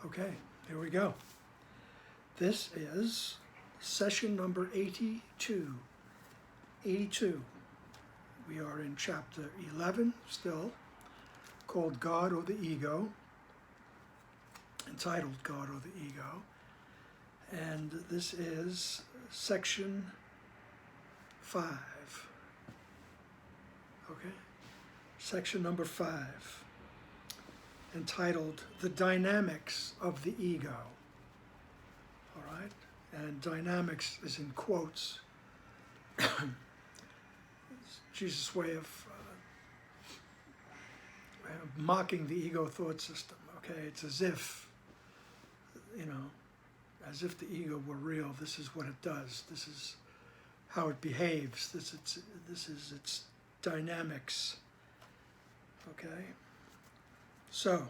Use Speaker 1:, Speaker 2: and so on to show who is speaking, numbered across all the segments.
Speaker 1: Okay, here we go. This is session number 82. 82. We are in chapter 11 still, called God or the Ego, entitled God or the Ego. And this is section 5. Okay? Section number 5, entitled The Dynamics of the Ego. All right? And dynamics is in quotes. It's Jesus' way of mocking the ego thought system. Okay? It's as if, as if the ego were real. This is what it does. This is how it behaves. This is its dynamics. Okay? So,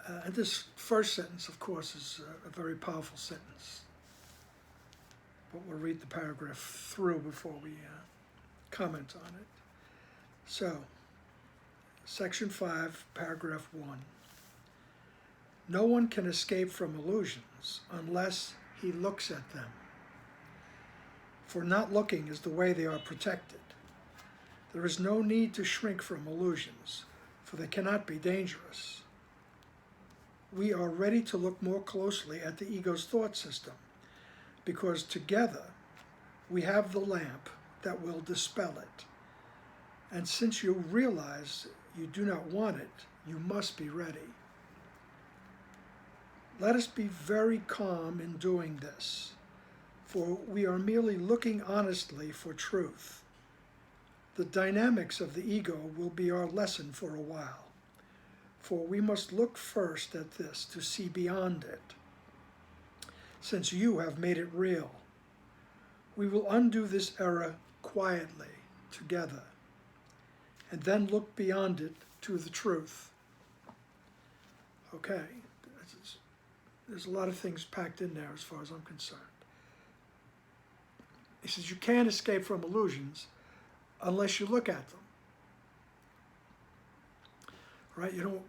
Speaker 1: and this first sentence, of course, is a very powerful sentence. But we'll read the paragraph through before we comment on it. So, section 5, paragraph 1. No one can escape from illusions unless he looks at them. For not looking is the way they are protected. There is no need to shrink from illusions, for they cannot be dangerous. We are ready to look more closely at the ego's thought system, because together we have the lamp that will dispel it. And since you realize you do not want it, you must be ready. Let us be very calm in doing this, for we are merely looking honestly for truth. The dynamics of the ego will be our lesson for a while, for we must look first at this to see beyond it. Since you have made it real, we will undo this error quietly together, and then look beyond it to the truth. Okay, there's a lot of things packed in there as far as I'm concerned. He says you can't escape from illusions unless you look at them. Right? You don't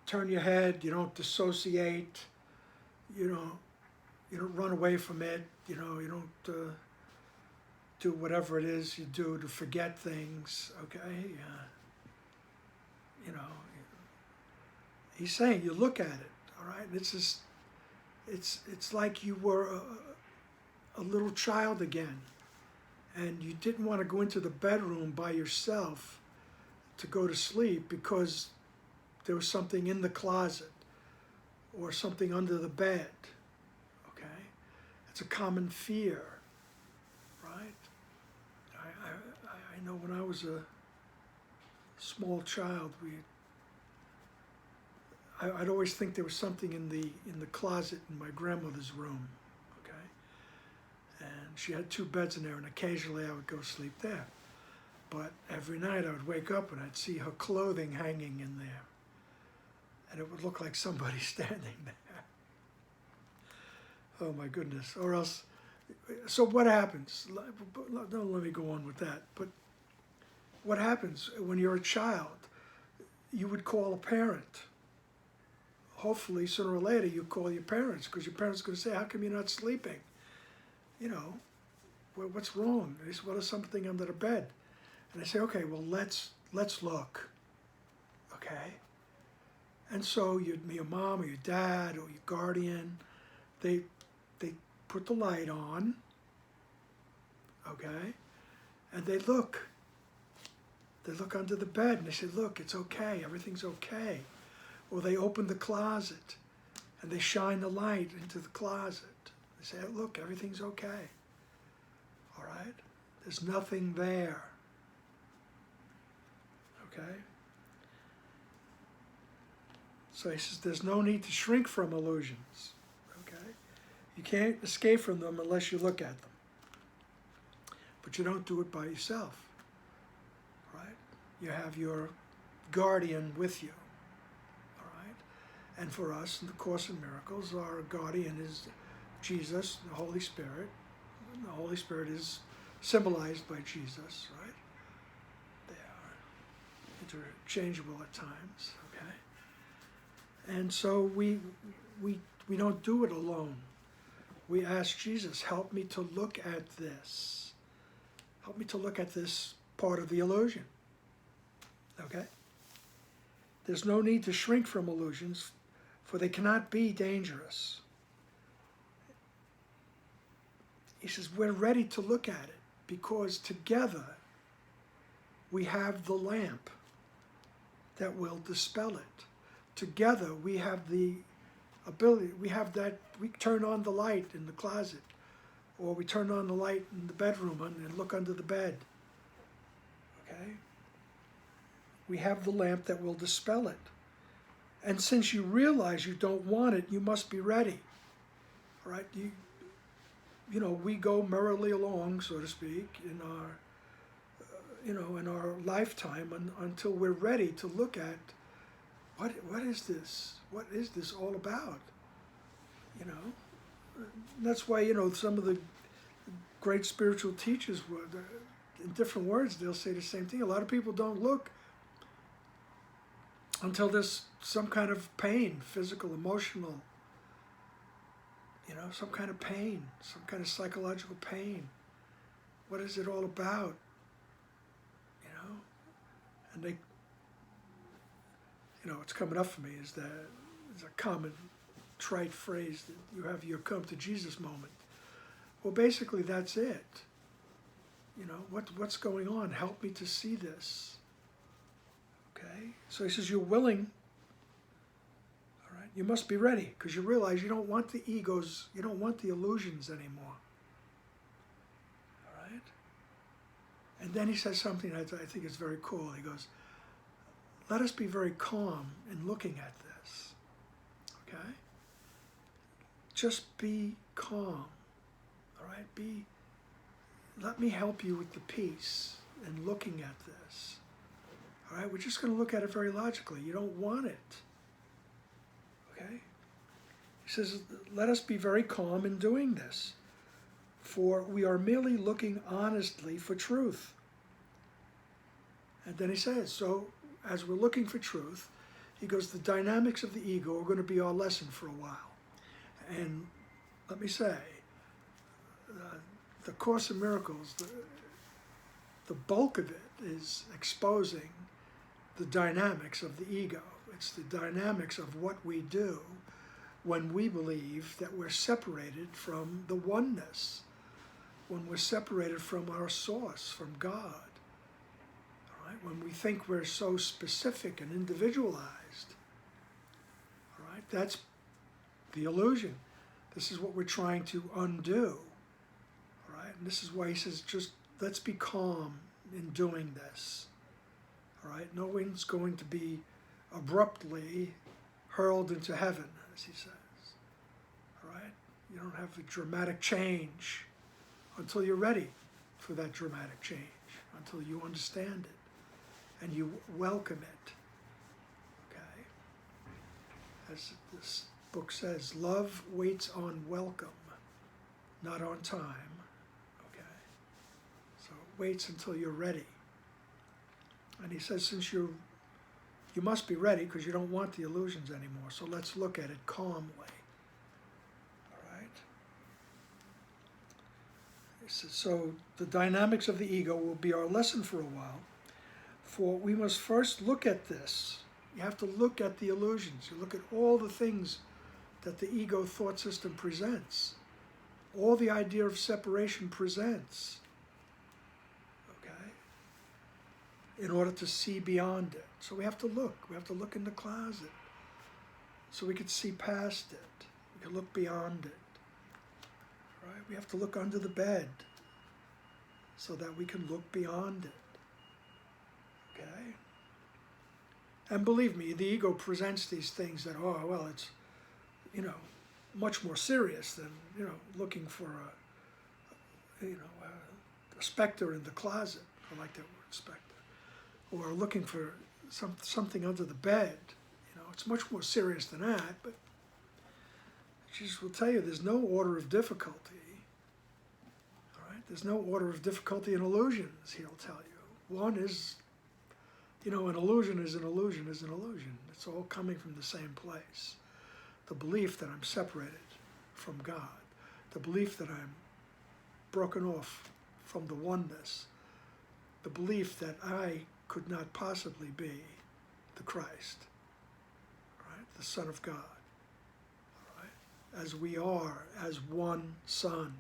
Speaker 1: turn your head, you don't dissociate, you don't run away from it, you don't do whatever it is you do to forget things, okay? He's saying you look at it, all right? It's like you were a little child again, and you didn't want to go into the bedroom by yourself to go to sleep because there was something in the closet or something under the bed, okay? It's a common fear, right? I know when I was a small child, I'd always think there was something in the closet in my grandmother's room, okay? And she had 2 beds in there, and occasionally I would go sleep there. But every night I would wake up and I'd see her clothing hanging in there. And it would look like somebody standing there. Oh my goodness. Or else, so what happens? Don't let me go on with that. But what happens when you're a child? You would call a parent. Hopefully, sooner or later, you call your parents, because your parents are going to say, how come you're not sleeping? What's wrong? They say, well, there's something under the bed. And I say, okay, well, let's look, okay? And so your mom or your dad or your guardian, they put the light on, okay? And they look. They look under the bed and they say, look, it's okay, everything's okay. Or they open the closet and they shine the light into the closet. They say, look, everything's okay. All right? There's nothing there. Okay? So he says there's no need to shrink from illusions. Okay? You can't escape from them unless you look at them. But you don't do it by yourself. Right? You have your guardian with you. And for us, in the Course in Miracles, our guardian is Jesus, the Holy Spirit. And the Holy Spirit is symbolized by Jesus, right? They are interchangeable at times, okay? And so we don't do it alone. We ask Jesus, help me to look at this. Help me to look at this part of the illusion. Okay? There's no need to shrink from illusions, for they cannot be dangerous. He says, we're ready to look at it, because together we have the lamp that will dispel it. Together we have the ability, we turn on the light in the closet, or we turn on the light in the bedroom and look under the bed. Okay? We have the lamp that will dispel it. And since you realize you don't want it, you must be ready. All right? You know, we go merrily along, so to speak, in our lifetime until we're ready to look at what is this? What is this all about? You know, that's why, you know, some of the great spiritual teachers in different words, they'll say the same thing. A lot of people don't look until there's some kind of pain, physical, emotional, you know, some kind of pain, some kind of psychological pain. What is it all about? You know, and they, you know, what's coming up for me is that there's a common trite phrase that you have your come to Jesus moment. Well, basically that's it. You know, what's going on? Help me to see this. Okay? So he says, you're willing, all right? You must be ready, because you realize you don't want the egos, you don't want the illusions anymore. All right? And then he says something I think is very cool. He goes, let us be very calm in looking at this. Okay? Just be calm. All right? Let me help you with the peace in looking at this. All right? We're just going to look at it very logically. You don't want it. Okay? He says, let us be very calm in doing this, for we are merely looking honestly for truth. And then he says, so as we're looking for truth, he goes, the dynamics of the ego are going to be our lesson for a while. And let me say, the Course in Miracles, the bulk of it is exposing the dynamics of the ego. It's the dynamics of what we do when we believe that we're separated from the oneness, when we're separated from our source, from God. All right? When we think we're so specific and individualized. All right? That's the illusion. This is what we're trying to undo. All right? And this is why he says, just let's be calm in doing this. All right? No one's going to be abruptly hurled into heaven, as he says. All right? You don't have a dramatic change until you're ready for that dramatic change, until you understand it and you welcome it. Okay? As this book says, love waits on welcome, not on time. Okay? So it waits until you're ready. And he says, since you must be ready because you don't want the illusions anymore, so let's look at it calmly. All right? He says, so the dynamics of the ego will be our lesson for a while, for we must first look at this. You have to look at the illusions. You look at all the things that the ego thought system presents, all the idea of separation presents, okay, in order to see beyond it. So we have to look. We have to look in the closet so we can see past it. We can look beyond it. Right? We have to look under the bed so that we can look beyond it. Okay? And believe me, the ego presents these things that, oh, well, it's, you know, much more serious than, you know, looking for a specter in the closet. I like that word, specter. Or looking for something under the bed. You know, it's much more serious than that, but Jesus will tell you there's no order of difficulty. All right? There's no order of difficulty in illusions, he'll tell you. One is You know, an illusion is an illusion is an illusion. It's all coming from the same place. The belief that I'm separated from God, the belief that I'm broken off from the oneness, the belief that I could not possibly be the Christ, right? The Son of God, right? As we are, as one Son.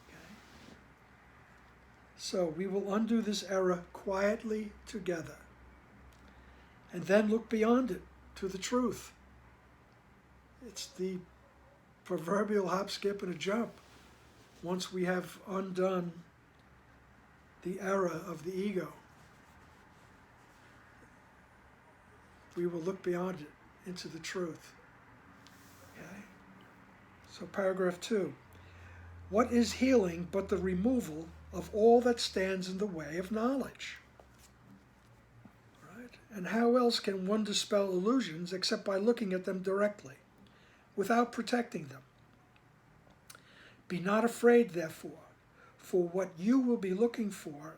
Speaker 1: Okay? So we will undo this error quietly together, and then look beyond it to the truth. It's the proverbial hop, skip, and a jump. Once we have undone the error of the ego, we will look beyond it into the truth. Okay? So paragraph 2. What is healing but the removal of all that stands in the way of knowledge? Right? And how else can one dispel illusions except by looking at them directly, without protecting them? Be not afraid, therefore, for what you will be looking for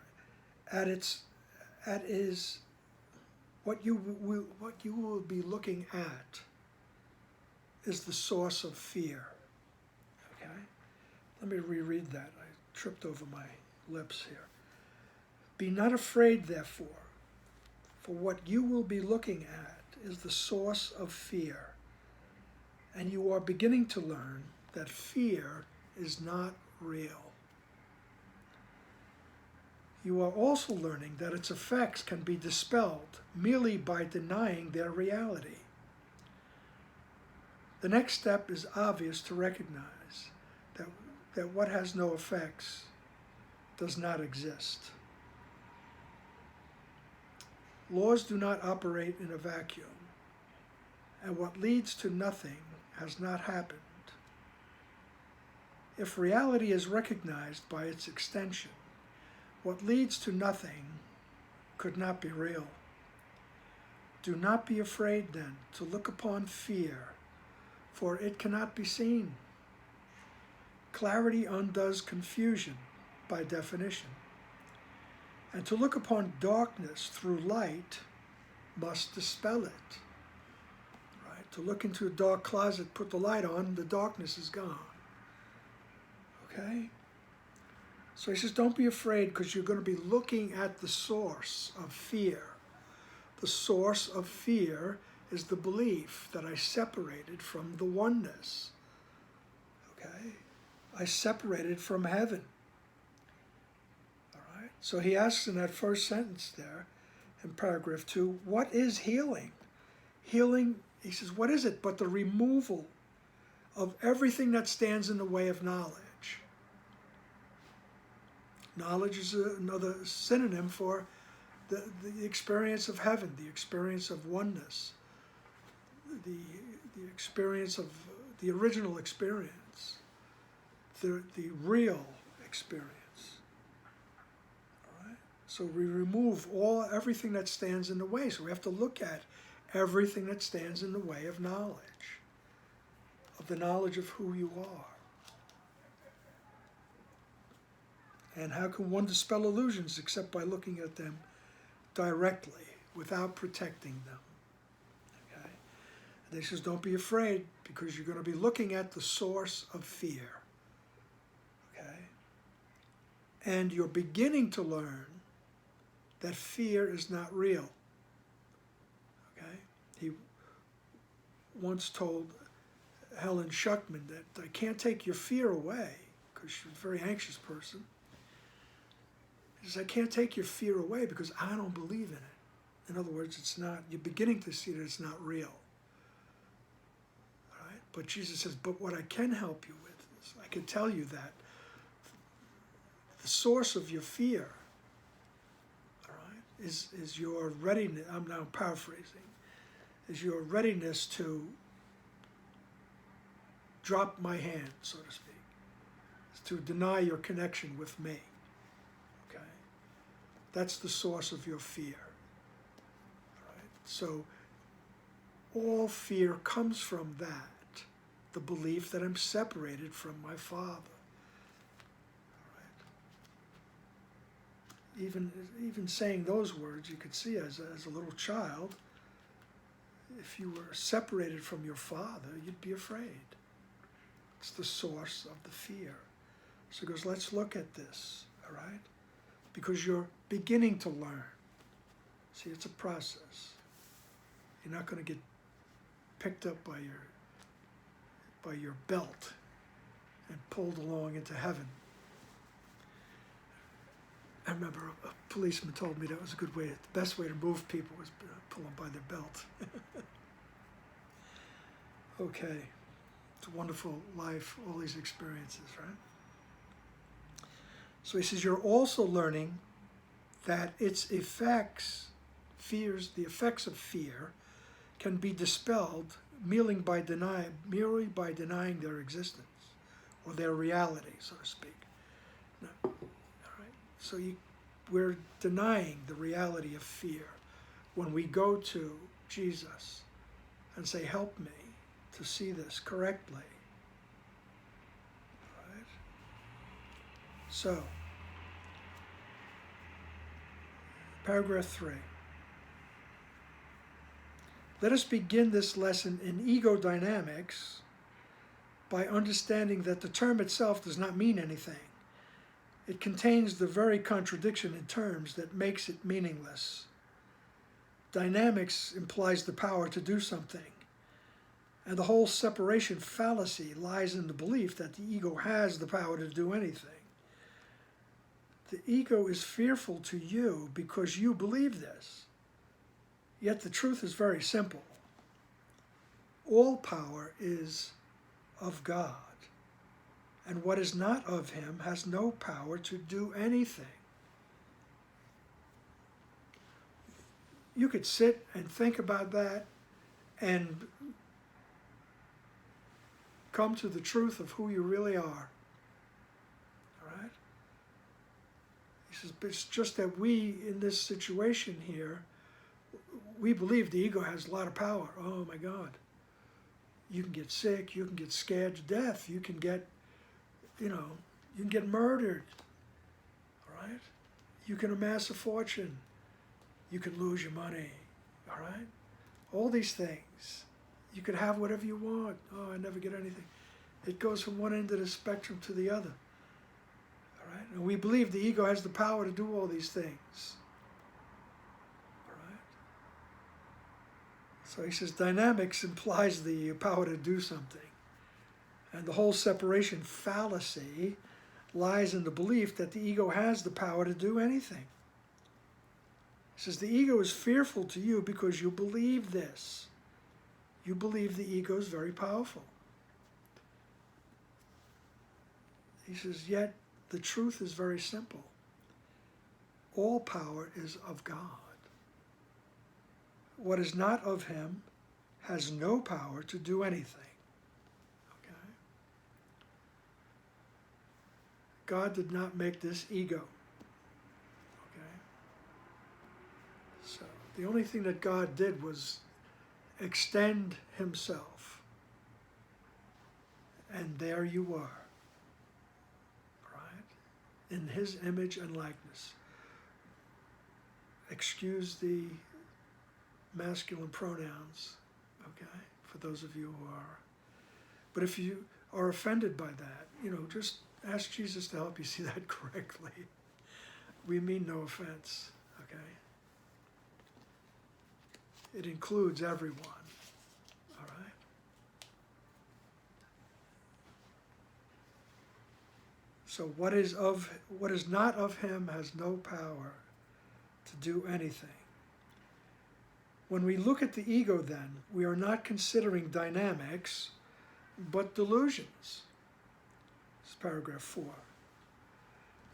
Speaker 1: what you will be looking at is the source of fear. Okay? Let me reread that. I tripped over my lips here. Be not afraid, therefore, for what you will be looking at is the source of fear. And you are beginning to learn that fear is not real. You are also learning that its effects can be dispelled merely by denying their reality. The next step is obvious to recognize that what has no effects does not exist. Laws do not operate in a vacuum, and what leads to nothing has not happened. If reality is recognized by its extension, what leads to nothing could not be real. Do not be afraid, then, to look upon fear, for it cannot be seen. Clarity undoes confusion by definition, and to look upon darkness through light must dispel it. Right? To look into a dark closet, put the light on, the darkness is gone. Okay? So he says, don't be afraid, because you're going to be looking at the source of fear. The source of fear is the belief that I separated from the oneness. Okay? I separated from heaven. All right? So he asks in that first sentence there, in paragraph 2, what is healing? Healing, he says, what is it but the removal of everything that stands in the way of knowledge? Knowledge is another synonym for the experience of heaven, the experience of oneness, the experience of the original experience, the real experience. All right? So we remove everything that stands in the way. So we have to look at everything that stands in the way of knowledge, of the knowledge of who you are. And how can one dispel illusions except by looking at them directly, without protecting them? Okay? And he says, don't be afraid, because you're going to be looking at the source of fear. Okay? And you're beginning to learn that fear is not real. Okay? He once told Helen Schuckman that I can't take your fear away, because she was a very anxious person. He says, I can't take your fear away because I don't believe in it. In other words, it's not, you're beginning to see that it's not real. All right? But Jesus says, but what I can help you with is I can tell you that the source of your fear, all right, is your readiness, I'm now paraphrasing, is your readiness to drop my hand, so to speak, is to deny your connection with me. That's the source of your fear. Right? So all fear comes from that, the belief that I'm separated from my Father. Right? even saying those words, you could see as a little child, if you were separated from your father, you'd be afraid. It's the source of the fear. So he goes, let's look at this, all right? Because you're beginning to learn. See, it's a process. You're not going to get picked up by your belt and pulled along into heaven. I remember a policeman told me that was a good way, the best way to move people was pull them by their belt. Okay, it's a wonderful life, all these experiences, right? So he says, you're also learning that its effects, the effects of fear, can be dispelled merely by denying their existence, or their reality, so to speak. Now, all right? So we're denying the reality of fear when we go to Jesus and say, help me to see this correctly. All right? So, paragraph 3. Let us begin this lesson in ego dynamics by understanding that the term itself does not mean anything. It contains the very contradiction in terms that makes it meaningless. Dynamics implies the power to do something, and the whole separation fallacy lies in the belief that the ego has the power to do anything. The ego is fearful to you because you believe this. Yet the truth is very simple. All power is of God, and what is not of him has no power to do anything. You could sit and think about that and come to the truth of who you really are. All right? He says, but it's just that we, in this situation here, we believe the ego has a lot of power. Oh my God. You can get sick, you can get scared to death, you can get, you can get murdered. All right? You can amass a fortune. You can lose your money. All right? All these things. You could have whatever you want. Oh, I never get anything. It goes from one end of the spectrum to the other. All right? And we believe the ego has the power to do all these things. So he says dynamics implies the power to do something. And the whole separation fallacy lies in the belief that the ego has the power to do anything. He says the ego is fearful to you because you believe this. You believe the ego is very powerful. He says, yet the truth is very simple. All power is of God. What is not of him has no power to do anything. Okay? God did not make this ego. Okay? So the only thing that God did was extend himself. And there you are. Right? In his image and likeness. Excuse the masculine pronouns, okay, for those of you who are. But if you are offended by that, just ask Jesus to help you see that correctly. We mean no offense, okay? It includes everyone, all right? So what is not of him has no power to do anything. When we look at the ego, then, we are not considering dynamics, but delusions. This is paragraph 4.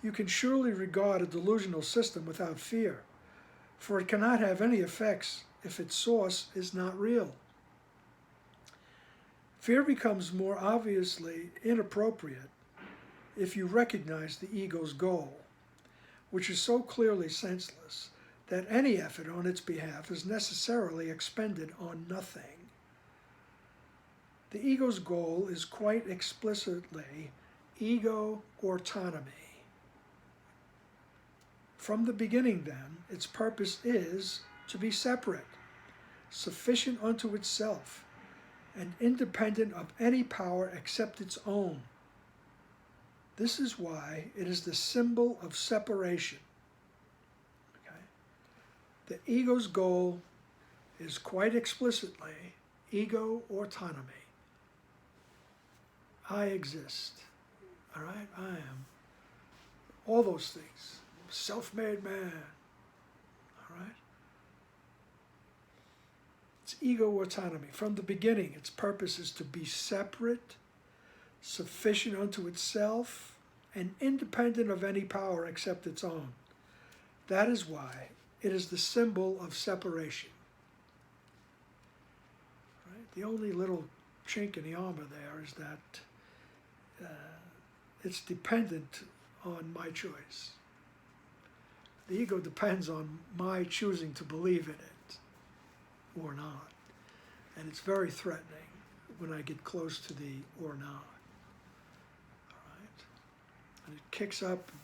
Speaker 1: You can surely regard a delusional system without fear, for it cannot have any effects if its source is not real. Fear becomes more obviously inappropriate if you recognize the ego's goal, which is so clearly senseless that any effort on its behalf is necessarily expended on nothing. The ego's goal is quite explicitly ego autonomy. From the beginning, then, its purpose is to be separate, sufficient unto itself, and independent of any power except its own. This is why it is the symbol of separation. Okay? The ego's goal is quite explicitly ego autonomy. I exist. All right? I am. All those things. Self-made man. All right? It's ego autonomy. From the beginning, its purpose is to be separate, sufficient unto itself, and independent of any power except its own. That is why it is the symbol of separation. Right? The only little chink in the armor there is that it's dependent on my choice. The ego depends on my choosing to believe in it or not. And it's very threatening when I get close to the or not. All right? And it kicks up and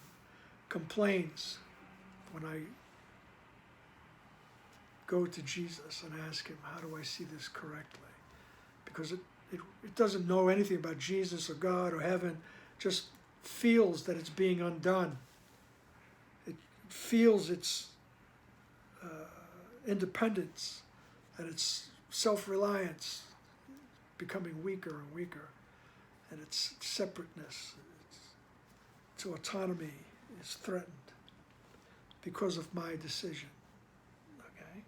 Speaker 1: complains when I go to Jesus and ask him, how do I see this correctly? Because it doesn't know anything about Jesus or God or heaven, just feels that it's being undone. It feels its independence, that its self-reliance becoming weaker and weaker, and its separateness, its autonomy is threatened because of my decision. Okay?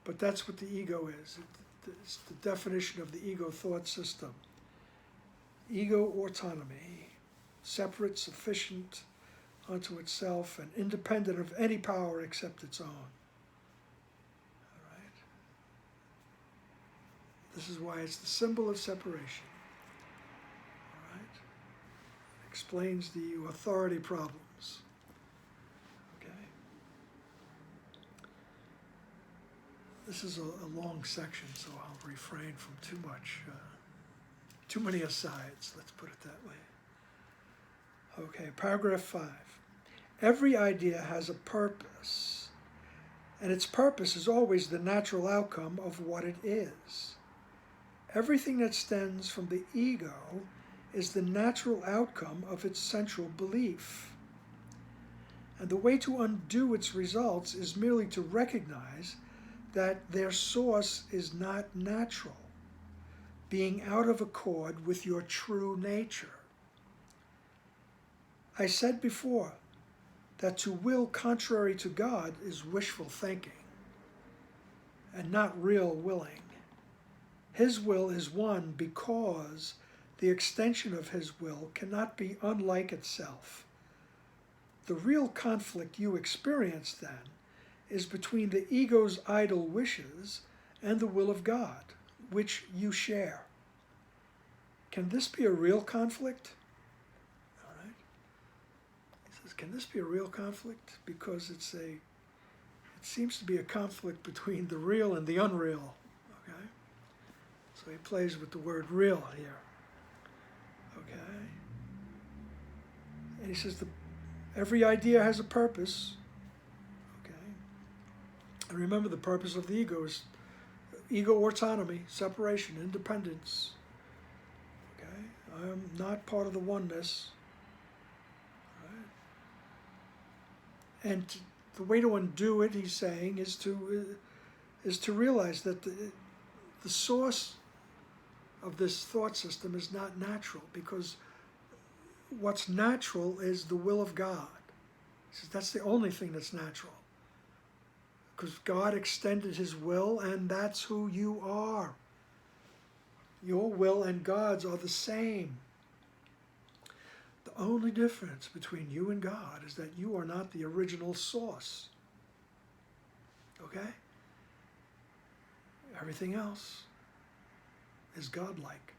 Speaker 1: But that's what the ego is. It's the definition of the ego thought system. Ego autonomy, separate, sufficient unto itself, and independent of any power except its own. All right? This is why it's the symbol of separation. All right? Explains the authority problems. Okay? This is a long section, so I'll refrain from too many asides, let's put it that way. Okay, paragraph 5. Every idea has a purpose, and its purpose is always the natural outcome of what it is. Everything that stems from the ego is the natural outcome of its central belief. And the way to undo its results is merely to recognize that their source is not natural, being out of accord with your true nature. I said before that to will contrary to God is wishful thinking and not real willing. His will is one because the extension of his will cannot be unlike itself. The real conflict you experience, then, is between the ego's idle wishes and the will of God, which you share. Can this be a real conflict? All right. He says, can this be a real conflict? Because it seems to be a conflict between the real and the unreal. Okay. So he plays with the word real here. Okay. And he says every idea has a purpose. Okay. And remember, the purpose of the ego is ego autonomy, separation, independence. Okay. I am not part of the oneness. Right. And the way to undo it, he's saying, is to realize that the source of this thought system is not natural, because what's natural is the will of God. He says that's the only thing that's natural, because God extended his will, and that's who you are. Your will and God's are the same. The only difference between you and God is that you are not the original source. Okay? Everything else is godlike.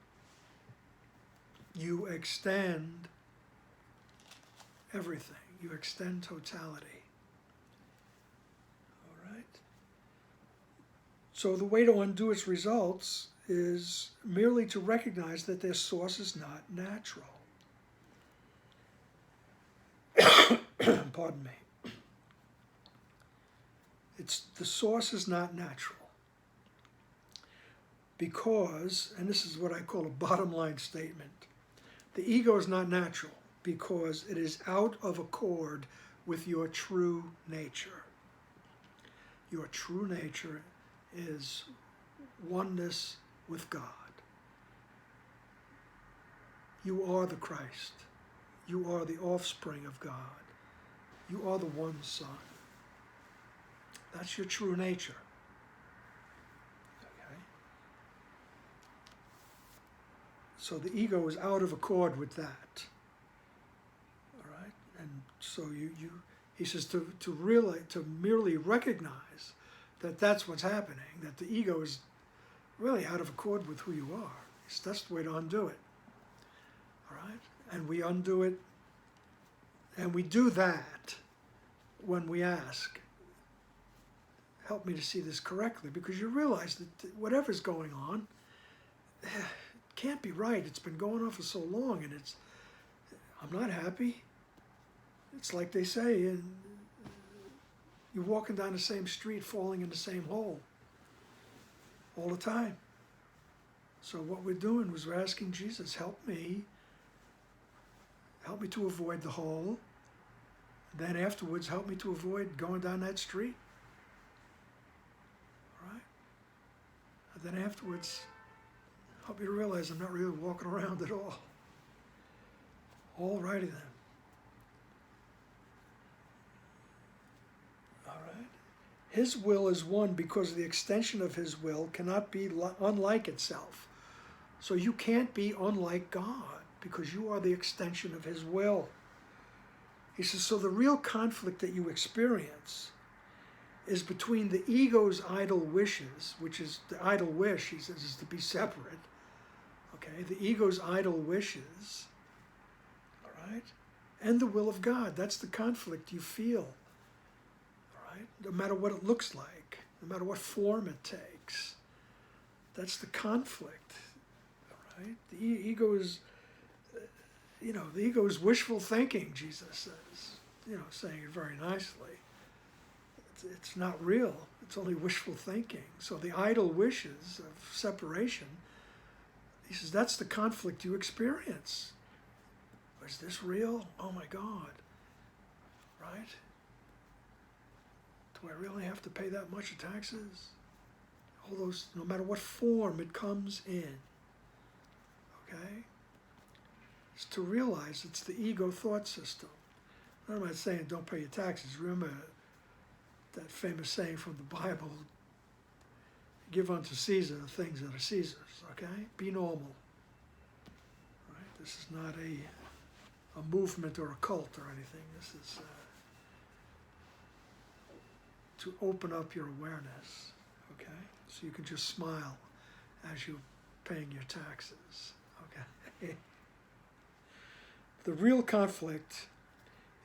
Speaker 1: You extend everything. You extend totality. All right? So the way to undo its results is merely to recognize that their source is not natural. Pardon me. The source is not natural. Because, and this is what I call a bottom line statement, the ego is not natural because it is out of accord with your true nature. Your true nature is oneness with God. You are the Christ. You are the offspring of God. You are the one Son. That's your true nature. Okay? So the ego is out of accord with that. All right? And so he says to merely recognize that that's what's happening, that the ego is really out of accord with who you are. That's the way to undo it. All right? And we undo it, and we do that when we ask, help me to see this correctly, because you realize that whatever's going on can't be right. It's been going on for so long, and I'm not happy. It's like they say, you're walking down the same street, falling in the same hole all the time. So what we're doing was we're asking Jesus, help me to avoid the hole. Then afterwards, help me to avoid going down that street. All right? And then afterwards, help me to realize I'm not really walking around at all. All righty then. All right? His will is one because the extension of his will cannot be unlike itself. So you can't be unlike God because you are the extension of his will. He says, so the real conflict that you experience is between the ego's idle wishes, which is the idle wish, he says, is to be separate. Okay, the ego's idle wishes, all right, and the will of God. That's the conflict you feel, all right, no matter what it looks like, no matter what form it takes. That's the conflict, all right. The ego is, the ego is wishful thinking, Jesus says, saying it very nicely. It's not real. It's only wishful thinking. So the idle wishes of separation, he says, that's the conflict you experience. Is this real? Oh my God. Right? Do I really have to pay that much of taxes? All those, no matter what form it comes in. Okay? It's to realize it's the ego thought system. I'm not saying don't pay your taxes. Remember that famous saying from the Bible, give unto Caesar the things that are Caesar's, okay? Be normal. Right? This is not a movement or a cult or anything. This is to open up your awareness, okay? So you can just smile as you're paying your taxes, okay? The real conflict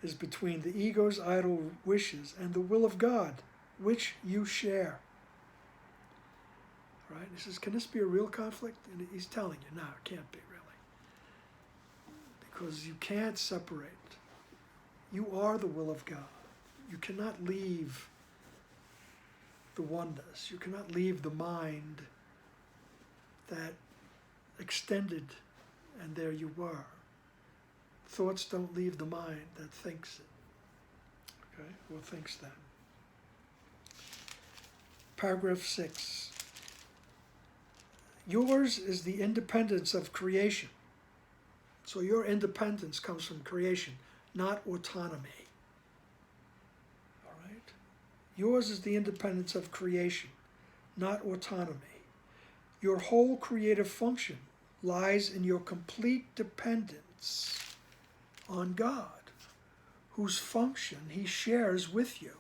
Speaker 1: is between the ego's idle wishes and the will of God, which you share. Right? He says, can this be a real conflict? And he's telling you, no, it can't be really. Because you can't separate. You are the will of God. You cannot leave the oneness. You cannot leave the mind that extended, and there you were. Thoughts don't leave the mind that thinks it. Okay? Or thinks them. Paragraph 6. Yours is the independence of creation. So your independence comes from creation, not autonomy. All right? Yours is the independence of creation, not autonomy. Your whole creative function lies in your complete dependence on God, whose function he shares with you.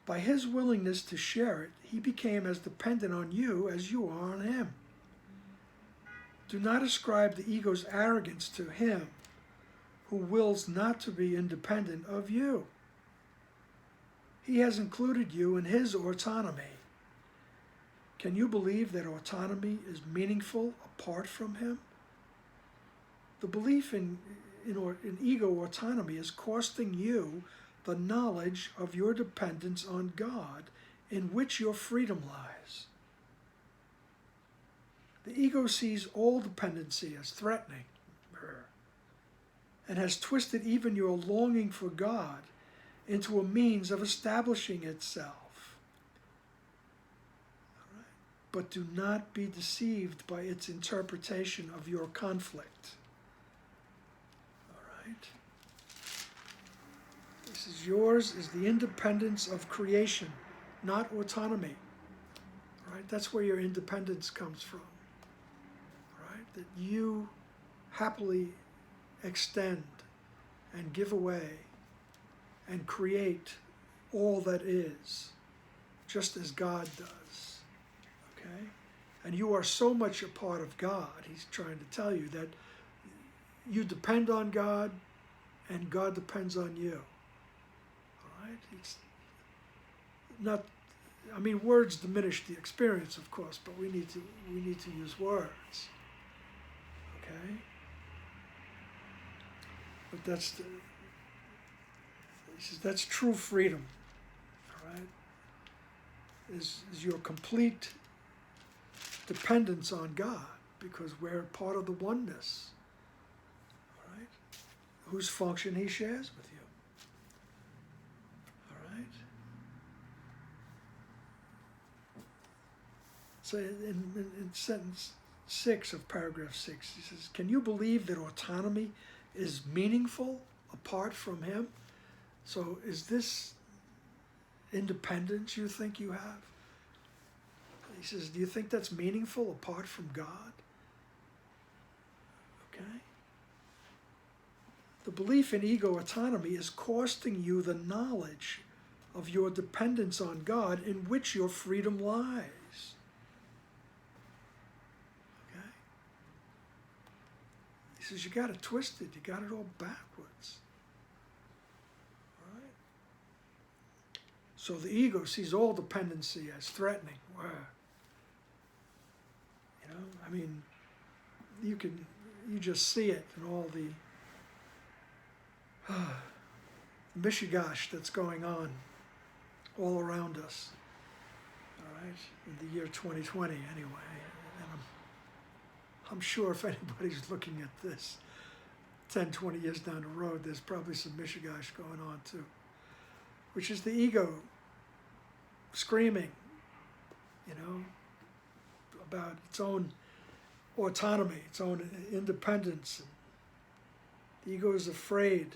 Speaker 1: By his willingness to share it, he became as dependent on you as you are on him. Do not ascribe the ego's arrogance to him who wills not to be independent of you. He has included you in his autonomy. Can you believe that autonomy is meaningful apart from him? The belief in ego autonomy is costing you the knowledge of your dependence on God, in which your freedom lies. The ego sees all dependency as threatening and has twisted even your longing for God into a means of establishing itself. All right? But do not be deceived by its interpretation of your conflict. All right? This is yours is the independence of creation, not autonomy. All right? That's where your independence comes from. All right? That you happily extend and give away and create all that is, just as God does, okay? And you are so much a part of God, he's trying to tell you, that you depend on God and God depends on you, all right? It's not, I mean, words diminish the experience, of course, but we need to use words, okay? But he says that's true freedom, all right? Is your complete dependence on God, because we're part of the oneness, all right? Whose function he shares with you, all right? So in sentence 6 of paragraph 6, he says, can you believe that autonomy is meaningful apart from him? So is this independence you think you have? He says, do you think that's meaningful apart from God? Okay? The belief in ego autonomy is costing you the knowledge of your dependence on God, in which your freedom lies. Okay? He says, you got it twisted. You got it all backwards. So the ego sees all dependency as threatening. Wow. You know, I mean, you just see it in all the mishigash that's going on all around us. All right, in the year 2020 anyway. And I'm sure if anybody's looking at this 10, 20 years down the road, there's probably some mishigash going on too, which is the ego screaming, you know, about its own autonomy, its own independence. The ego is afraid,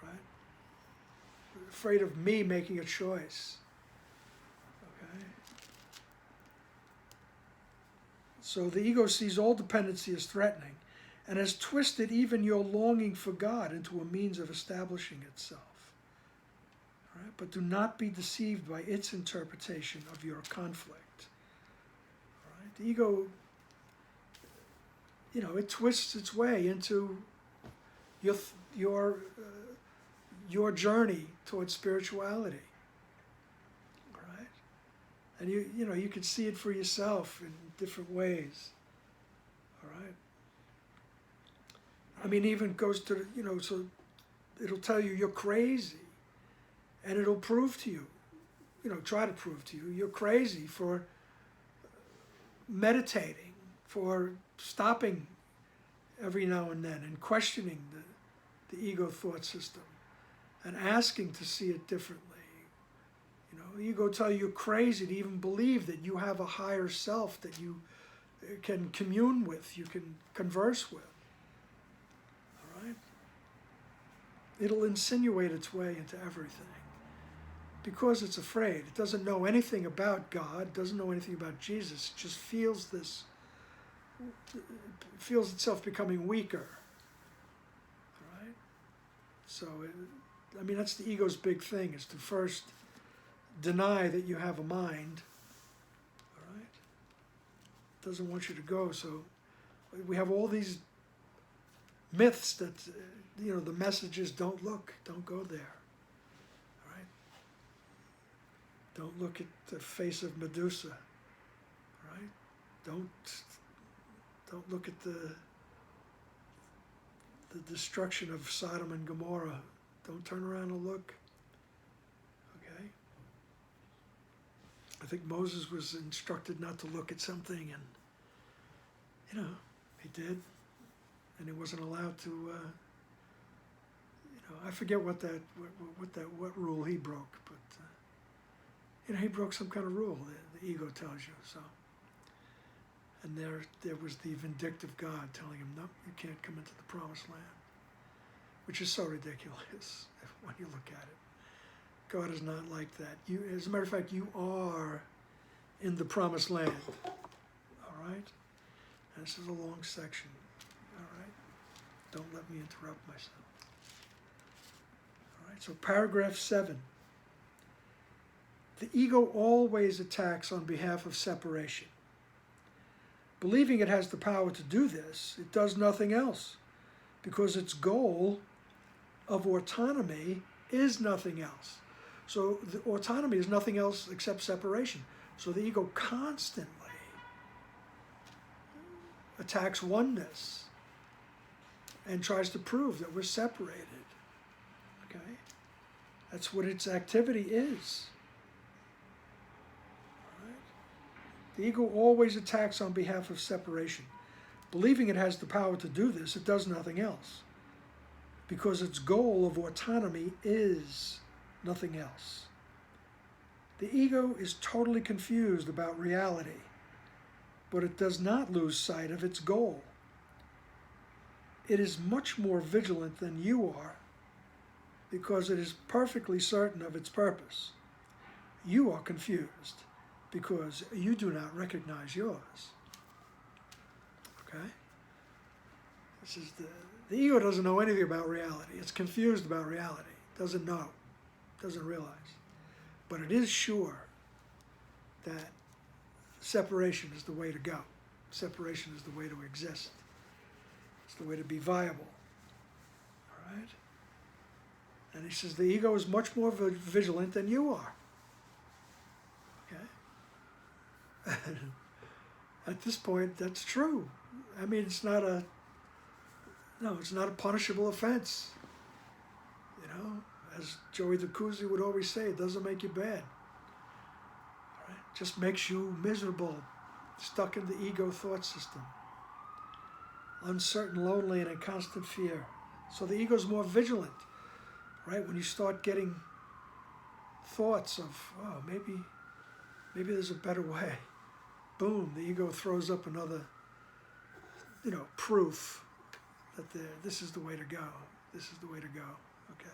Speaker 1: right? Afraid of me making a choice. Okay? So the ego sees all dependency as threatening and has twisted even your longing for God into a means of establishing itself. Right? But do not be deceived by its interpretation of your conflict. Right? The ego, you know, it twists its way into your journey towards spirituality. Right? And you can see it for yourself in different ways. All right? I mean, even goes to, so it'll tell you you're crazy. And it'll prove to you, try to prove to you, you're crazy for meditating, for stopping every now and then and questioning the ego thought system and asking to see it differently. The ego tell you you're crazy to even believe that you have a higher self that you can commune with, you can converse with. All right? It'll insinuate its way into everything. Because it's afraid. It doesn't know anything about God, doesn't know anything about Jesus, it just feels itself becoming weaker. All right? So, that's the ego's big thing, is to first deny that you have a mind. All right? It doesn't want you to go, so we have all these myths that, the message is don't look, don't go there. Don't look at the face of Medusa, right? Don't look at the destruction of Sodom and Gomorrah. Don't turn around and look. Okay? I think Moses was instructed not to look at something, and, you know, he did. And he wasn't allowed to, you know, I forget what rule he broke, but, you know, he broke some kind of rule, the ego tells you, so. And there was the vindictive God telling him, no, you can't come into the promised land, which is so ridiculous when you look at it. God is not like that. You, as a matter of fact, you are in the promised land, all right? And this is a long section, all right? Don't let me interrupt myself. All right, so paragraph 7. The ego always attacks on behalf of separation. Believing it has the power to do this, it does nothing else, because its goal of autonomy is nothing else. So the autonomy is nothing else except separation. So the ego constantly attacks oneness and tries to prove that we're separated. Okay? That's what its activity is. The ego always attacks on behalf of separation. Believing it has the power to do this, it does nothing else, because its goal of autonomy is nothing else. The ego is totally confused about reality, but it does not lose sight of its goal. It is much more vigilant than you are, because it is perfectly certain of its purpose. You are confused, because you do not recognize yours. Okay? This is the ego doesn't know anything about reality. It's confused about reality. Doesn't know. Doesn't realize. But it is sure that separation is the way to go. Separation is the way to exist. It's the way to be viable. All right? And he says the ego is much more vigilant than you are. At this point, that's true. I mean, it's not a punishable offense. You know, as Joey DeCusi would always say, it doesn't make you bad. Right? It just makes you miserable, stuck in the ego thought system, uncertain, lonely, and in constant fear. So the ego is more vigilant, right? When you start getting thoughts of, oh, maybe there's a better way. Boom, the ego throws up another, you know, proof that this is the way to go. This is the way to go, okay?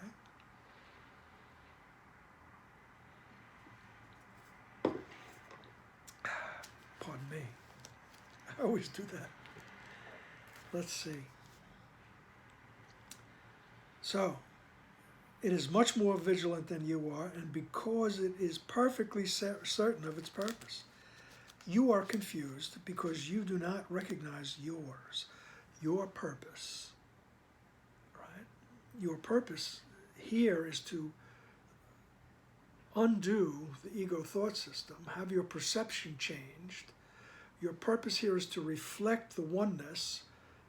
Speaker 1: Pardon me. I always do that. Let's see. So, it is much more vigilant than you are, and because it is perfectly certain of its purpose. You are confused because you do not recognize yours, your purpose, right? Your purpose here is to undo the ego thought system, have your perception changed. Your purpose here is to reflect the oneness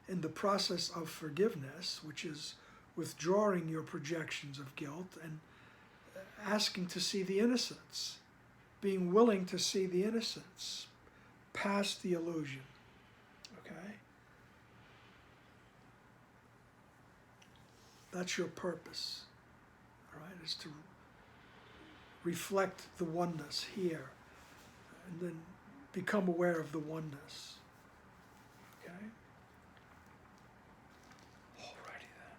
Speaker 1: in the process of forgiveness, which is withdrawing your projections of guilt and asking to see the innocence. Being willing to see the innocence past the illusion, okay? That's your purpose, all right, is to reflect the oneness here and then become aware of the oneness, okay? Alrighty then.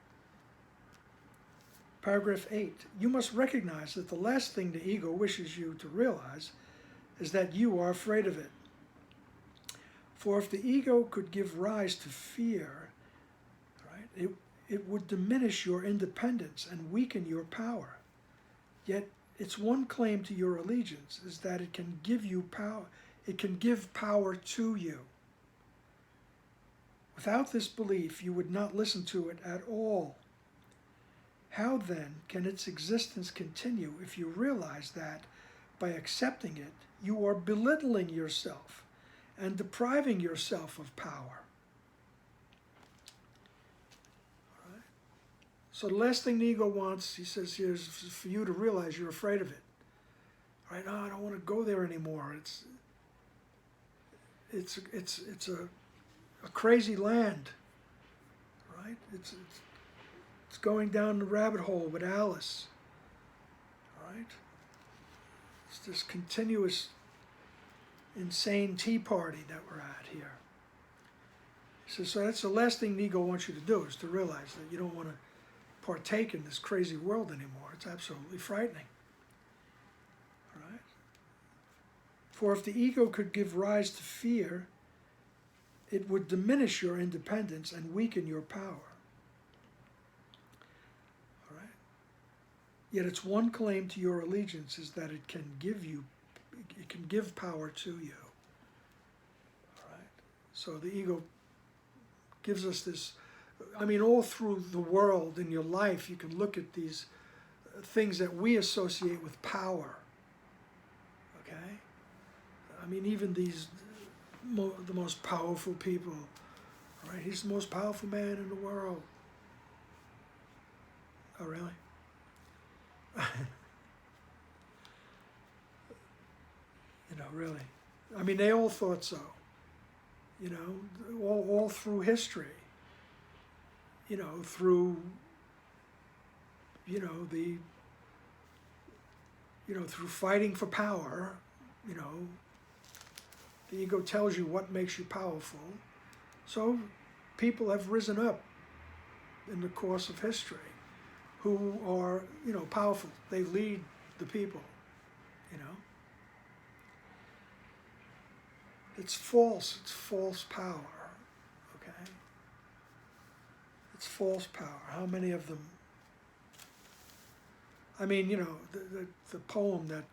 Speaker 1: Paragraph 8, you must recognize that the last thing the ego wishes you to realize is that you are afraid of it. For if the ego could give rise to fear, right, it would diminish your independence and weaken your power. Yet its one claim to your allegiance is that it can give you power. It can give power to you. Without this belief, you would not listen to it at all. How then can its existence continue if you realize that by accepting it, you are belittling yourself and depriving yourself of power? All right? So the last thing the ego wants, he says here, is for you to realize you're afraid of it. Right? No, I don't want to go there anymore. It's a crazy land. Right? It's going down the rabbit hole with Alice. Right? It's this continuous insane tea party that we're at here. He says, so that's the last thing the ego wants you to do, is to realize that you don't want to partake in this crazy world anymore. It's absolutely frightening. All right? For if the ego could give rise to fear, it would diminish your independence and weaken your power. All right? Yet its one claim to your allegiance is that it can give power to you. All right? So the ego gives us this, I mean, all through the world in your life, you can look at these things that we associate with power. Okay? I mean, even these, the most powerful people, right? He's the most powerful man in the world. Oh, really? Really. I mean, they all thought so. All through history. Through fighting for power. The ego tells you what makes you powerful. So people have risen up in the course of history who are, powerful. They lead the people, It's false. It's false power, okay? It's false power. How many of them? I mean, the poem that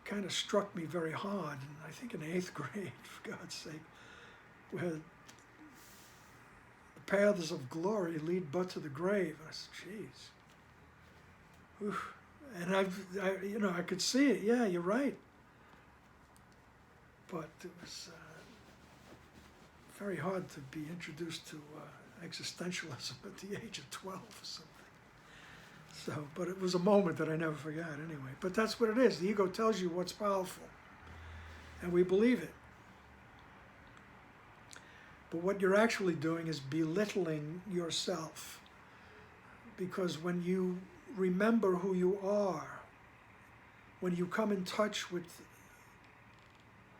Speaker 1: kind of struck me very hard, and I think in 8th grade, for God's sake, where the paths of glory lead but to the grave. I said, geez. Oof. And I could see it. Yeah, you're right. But it was very hard to be introduced to existentialism at the age of 12 or something. So, but it was a moment that I never forgot anyway. But that's what it is. The ego tells you what's powerful, and we believe it. But what you're actually doing is belittling yourself, because when you remember who you are, when you come in touch with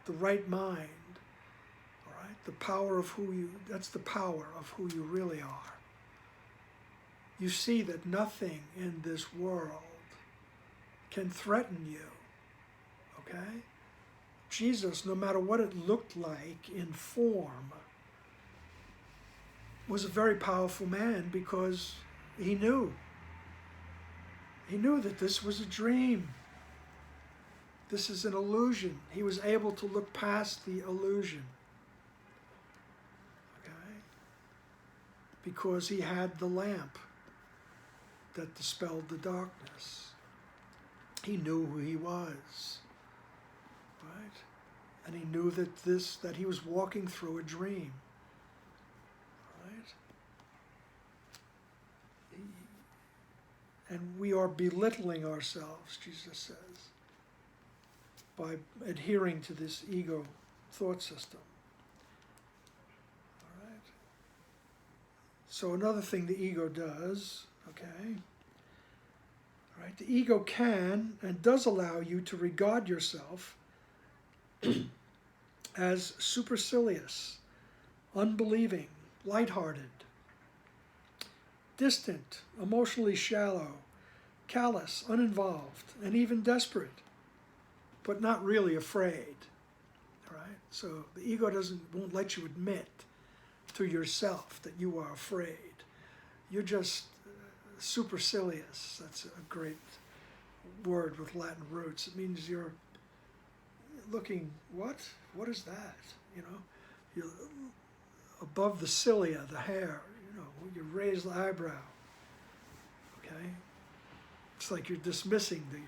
Speaker 1: the right mind, all right, the power of that's the power of who you really are. You see that nothing in this world can threaten you, okay? Jesus, no matter what it looked like in form, was a very powerful man because he knew. He knew that this was a dream. This is an illusion. He was able to look past the illusion. Okay? Because he had the lamp that dispelled the darkness. He knew who he was. Right? And he knew that he was walking through a dream. Right? And we are belittling ourselves, Jesus says, by adhering to this ego thought system. All right. So another thing the ego does, okay, all right, the ego can and does allow you to regard yourself as supercilious, unbelieving, lighthearted, distant, emotionally shallow, callous, uninvolved, and even desperate, but not really afraid, right? So the ego won't let you admit to yourself that you are afraid. You're just supercilious. That's a great word with Latin roots. It means you're looking, what? What is that? You're above the cilia, the hair, you raise the eyebrow, okay? It's like you're dismissing the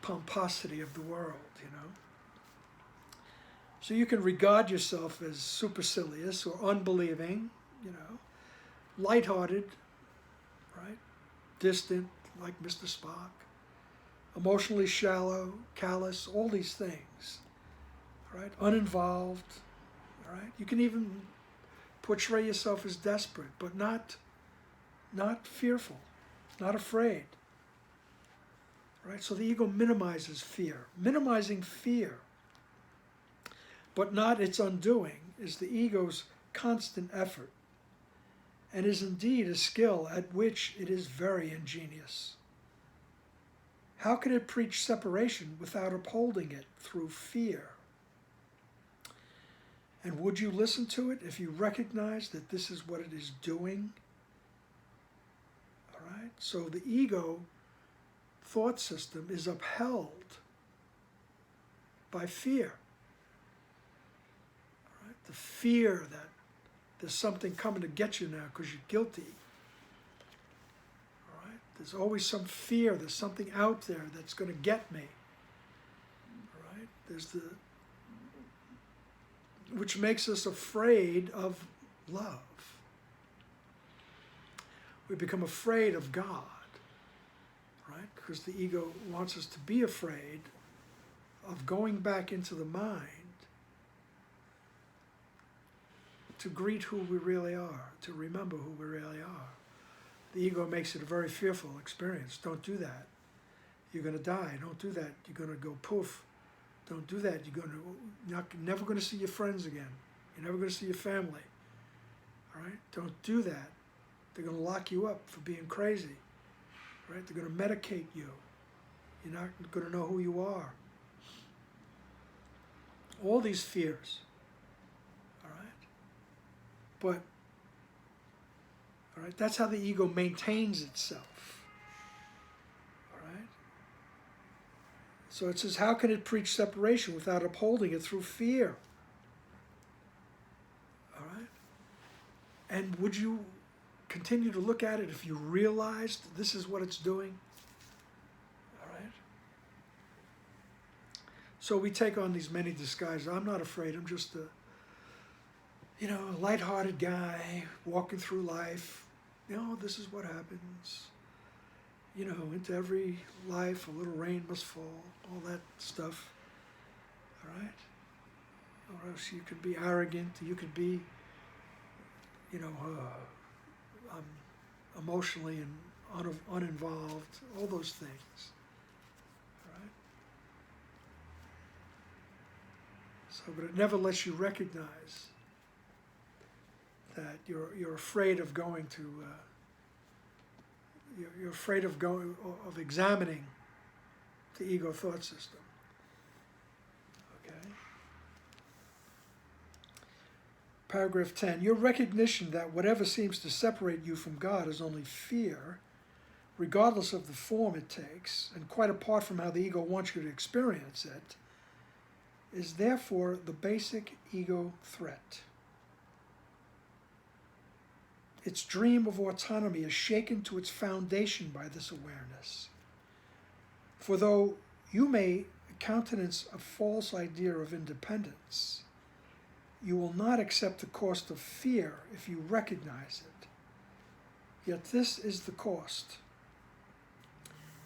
Speaker 1: pomposity of the world, So you can regard yourself as supercilious or unbelieving, lighthearted, right? Distant, like Mr. Spock. Emotionally shallow, callous, all these things, right? Uninvolved, right? You can even portray yourself as desperate, but not fearful, not afraid, right? So the ego minimizes fear. Minimizing fear, but not its undoing, is the ego's constant effort, and is indeed a skill at which it is very ingenious. How can it preach separation without upholding it through fear? And would you listen to it if you recognize that this is what it is doing? All right? So the ego thought system is upheld by fear. All right? The fear that there's something coming to get you now because you're guilty. All right? There's always some fear. There's something out there that's going to get me. All right? There's which makes us afraid of love. We become afraid of God, right? Because the ego wants us to be afraid of going back into the mind to greet who we really are, to remember who we really are. The ego makes it a very fearful experience. Don't do that. You're going to die. Don't do that. You're going to go poof. Don't do that. You're never going to see your friends again. You're never going to see your family. All right? Don't do that. They're going to lock you up for being crazy. Right? They're going to medicate you. You're not going to know who you are. All these fears. All right? But, all right, that's how the ego maintains itself. So it says, how can it preach separation without upholding it through fear? All right? And would you continue to look at it if you realized this is what it's doing? All right? So we take on these many disguises. I'm not afraid. I'm just a lighthearted guy walking through life. This is what happens. Into every life a little rain must fall, all that stuff, all right? Or else you could be arrogant, you could be, emotionally and uninvolved, all those things, all right? So, but it never lets you recognize that you're afraid of going to, you're afraid of examining the ego thought system. Okay. Paragraph 10. Your recognition that whatever seems to separate you from God is only fear, regardless of the form it takes, and quite apart from how the ego wants you to experience it, is therefore the basic ego threat. Its dream of autonomy is shaken to its foundation by this awareness. For though you may countenance a false idea of independence, you will not accept the cost of fear if you recognize it. Yet this is the cost,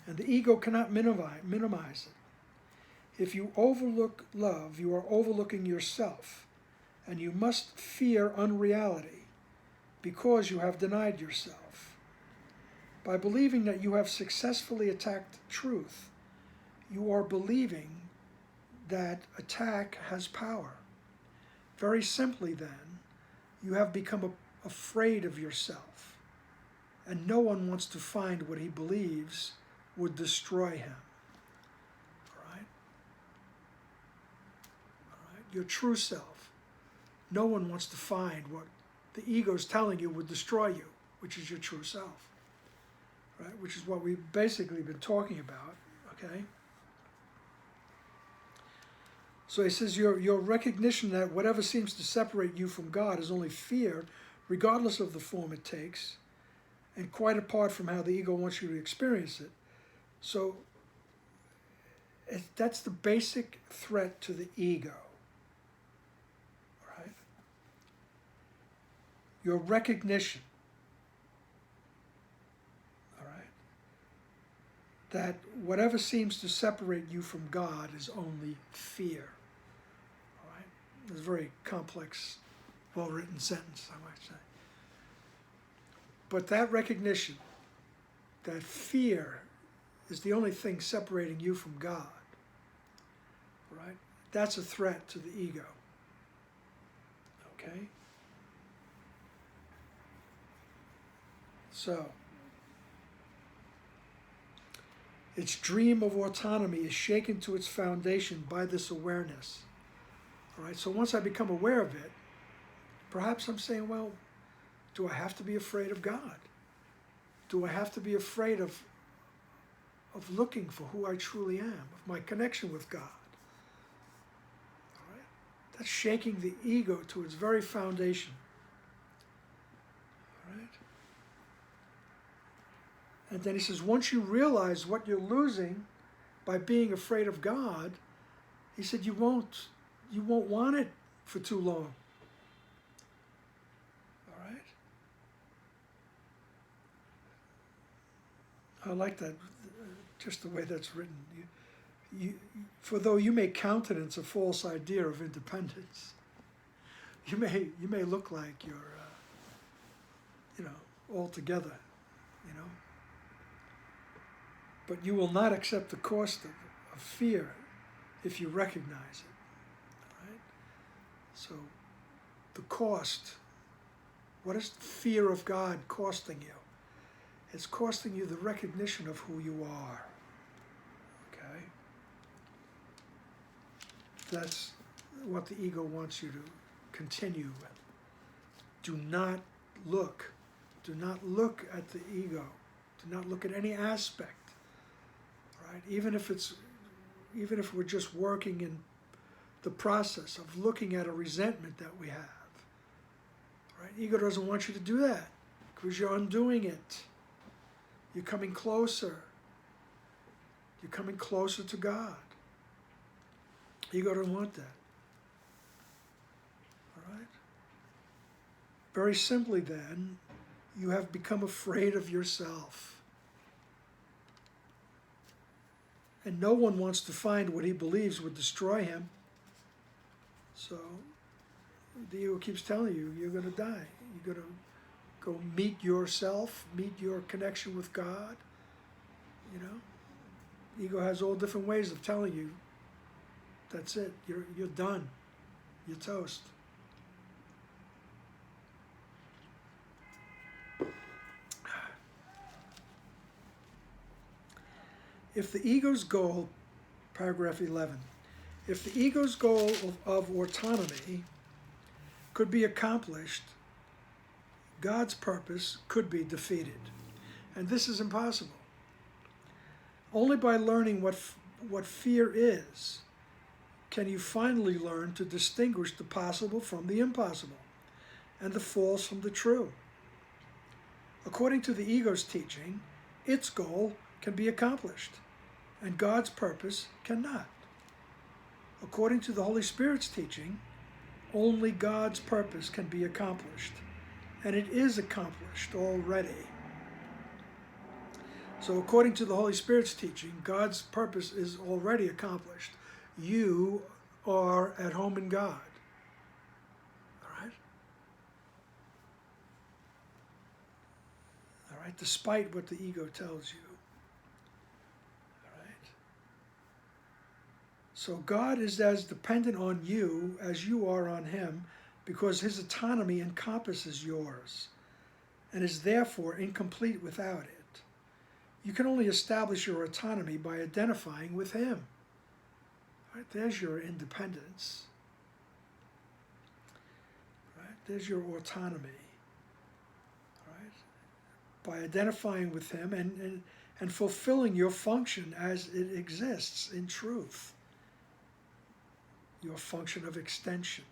Speaker 1: and the ego cannot minimize it. If you overlook love, you are overlooking yourself, and you must fear unreality, because you have denied yourself. By believing that you have successfully attacked truth, you are believing that attack has power. Very simply then, you have become afraid of yourself, and no one wants to find what he believes would destroy him. All right? All right? Your true self. No one wants to find what the ego is telling you would destroy you, which is your true self, right? Which is what we've basically been talking about, okay? So he says your recognition that whatever seems to separate you from God is only fear, regardless of the form it takes, and quite apart from how the ego wants you to experience it. So that's the basic threat to the ego. Your recognition that whatever seems to separate you from God is only fear. All right? It's a very complex, well-written sentence, I might say. But that recognition that fear is the only thing separating you from God, right? That's a threat to the ego. Okay? So, its dream of autonomy is shaken to its foundation by this awareness. All right? So once I become aware of it, perhaps I'm saying, well, do I have to be afraid of God? Do I have to be afraid of looking for who I truly am, of my connection with God? All right? That's shaking the ego to its very foundation. All right? And then he says, once you realize what you're losing by being afraid of God, he said, you won't want it for too long. All right? I like that, just the way that's written. For though you may countenance a false idea of independence, you may look like you're, all together, but you will not accept the cost of fear if you recognize it. Right? So, the cost. What is fear of God costing you? It's costing you the recognition of who you are. Okay? That's what the ego wants you to continue with. Do not look at the ego. Do not look at any aspect. Right? Even if we're just working in the process of looking at a resentment that we have. Right? Ego doesn't want you to do that because you're undoing it. You're coming closer. You're coming closer to God. Ego doesn't want that. All right? Very simply then, you have become afraid of yourself. And no one wants to find what he believes would destroy him. So the ego keeps telling you, you're going to die. You're going to go meet yourself, meet your connection with God. Ego has all different ways of telling you, that's it, you're done, you're toast. If the ego's goal, paragraph 11, if the ego's goal of autonomy could be accomplished, God's purpose could be defeated. And this is impossible. Only by learning what fear is can you finally learn to distinguish the possible from the impossible and the false from the true. According to the ego's teaching, its goal can be accomplished, and God's purpose cannot. According to the Holy Spirit's teaching, only God's purpose can be accomplished, and it is accomplished already. So according to the Holy Spirit's teaching, God's purpose is already accomplished. You are at home in God. All right? All right, despite what the ego tells you. All right? So God is as dependent on you as you are on him, because his autonomy encompasses yours and is therefore incomplete without it. You can only establish your autonomy by identifying with him. Right? There's your independence. Right? There's your autonomy. Right? By identifying with him and fulfilling your function as it exists in truth. Your function of extension.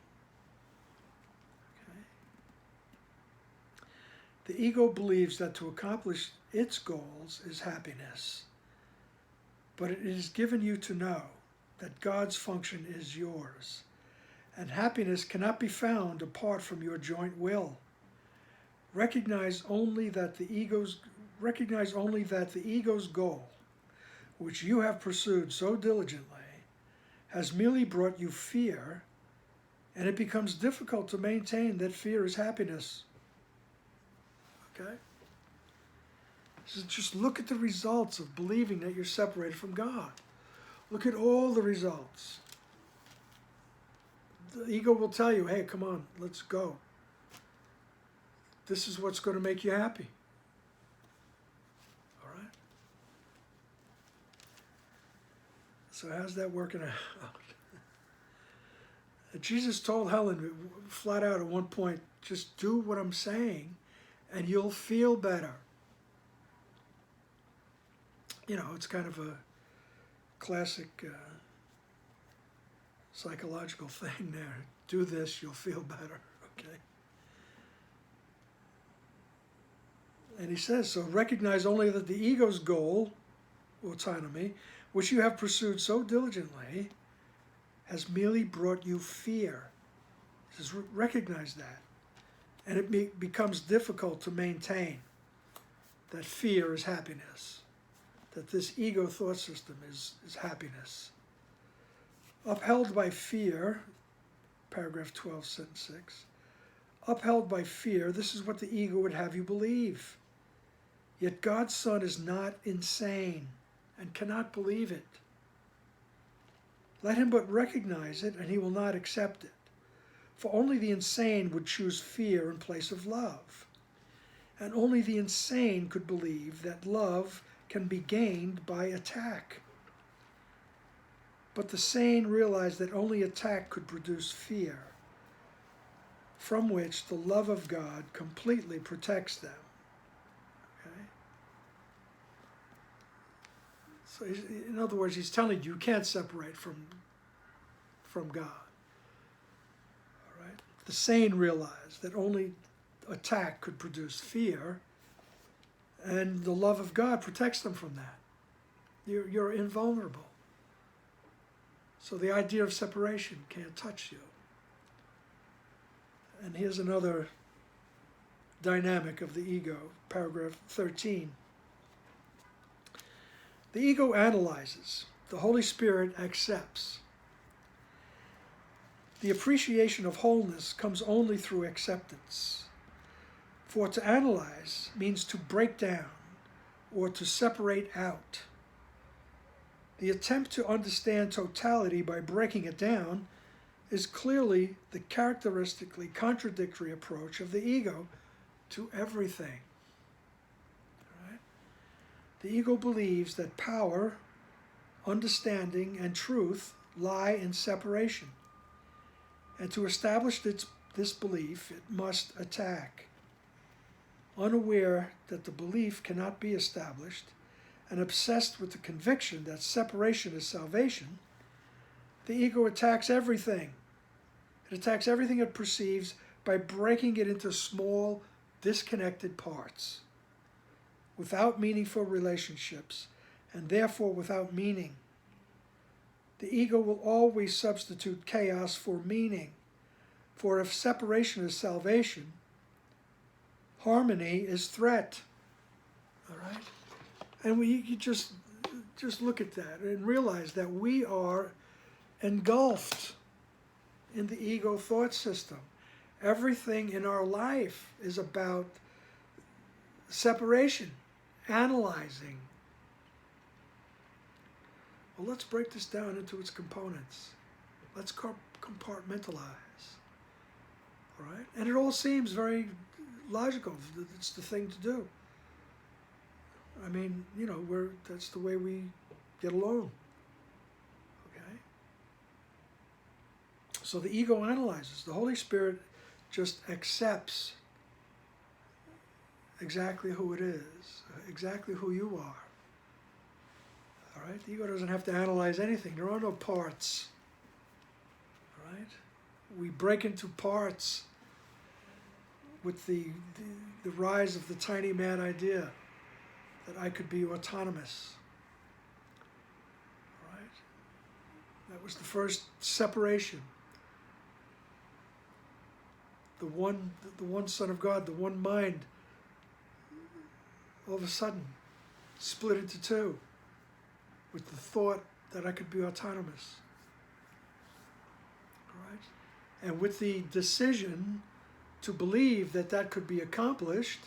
Speaker 1: The ego believes that to accomplish its goals is happiness, but it is given you to know that God's function is yours, and happiness cannot be found apart from your joint will. Recognize only that the ego's goal which you have pursued so diligently, has merely brought you fear, and it becomes difficult to maintain that fear is happiness. Okay? So just look at the results of believing that you're separated from God. Look at all the results. The ego will tell you, hey, come on, let's go. This is what's going to make you happy. All right? So how's that working out? Jesus told Helen flat out at one point, just do what I'm saying and you'll feel better. You know, it's kind of a classic psychological thing there. Do this, you'll feel better, okay? And he says, so recognize only that the ego's goal, autonomy, which you have pursued so diligently, has merely brought you fear. He says, recognize that. And it becomes difficult to maintain that fear is happiness, that this ego thought system is happiness. Upheld by fear, paragraph 12, sentence 6, upheld by fear, this is what the ego would have you believe. Yet God's Son is not insane and cannot believe it. Let him but recognize it, and he will not accept it. For only the insane would choose fear in place of love. And only the insane could believe that love can be gained by attack. But the sane realized that only attack could produce fear, from which the love of God completely protects them. Okay? So in other words, he's telling you can't separate from God. All right? The sane realized that only attack could produce fear, and the love of God protects them from that. You're invulnerable. So the idea of separation can't touch you. And here's another dynamic of the ego, paragraph 13. The ego analyzes. The Holy Spirit accepts. The appreciation of wholeness comes only through acceptance. For to analyze means to break down or to separate out. The attempt to understand totality by breaking it down is clearly the characteristically contradictory approach of the ego to everything. All right? The ego believes that power, understanding, and truth lie in separation. And to establish this belief, it must attack. Unaware that the belief cannot be established, and obsessed with the conviction that separation is salvation, the ego attacks everything. It attacks everything it perceives by breaking it into small, disconnected parts, without meaningful relationships, and therefore without meaning. The ego will always substitute chaos for meaning, for if separation is salvation, harmony is threat. All right? And you just look at that and realize that we are engulfed in the ego thought system. Everything in our life is about separation, analyzing. Well, let's break this down into its components. Let's compartmentalize. All right? And it all seems very logical. It's the thing to do. I mean, you know, that's the way we get along. Okay? So the ego analyzes. The Holy Spirit just accepts exactly who it is, exactly who you are. All right? The ego doesn't have to analyze anything. There are no parts. All right? We break into parts with the rise of the tiny mad idea that I could be autonomous. All right? That was the first separation. The one Son of God, the one mind, all of a sudden split into two with the thought that I could be autonomous. All right? And with the decision to believe that that could be accomplished,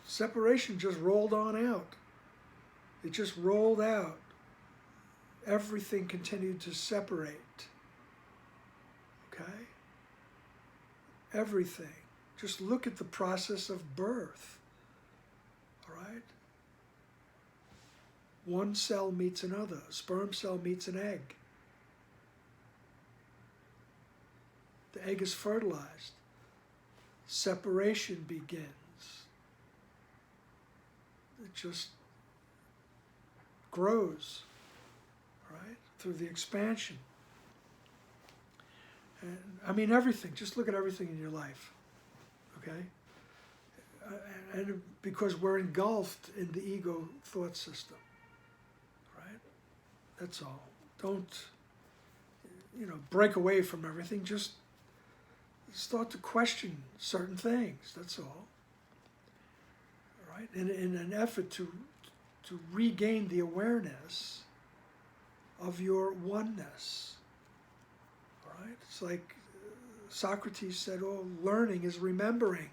Speaker 1: separation just rolled on out. It just rolled out. Everything continued to separate. Okay? Everything. Just look at the process of birth. All right? One cell meets another. A sperm cell meets an egg. The egg is fertilized. Separation begins. It just grows, right, through the expansion. And I mean everything. Just look at everything in your life, okay? And because we're engulfed in the ego thought system, right? That's all. Don't, break away from everything. Just start to question certain things. That's all. Right? In an effort to regain the awareness of your oneness. All right? It's like Socrates said, oh, learning is remembering.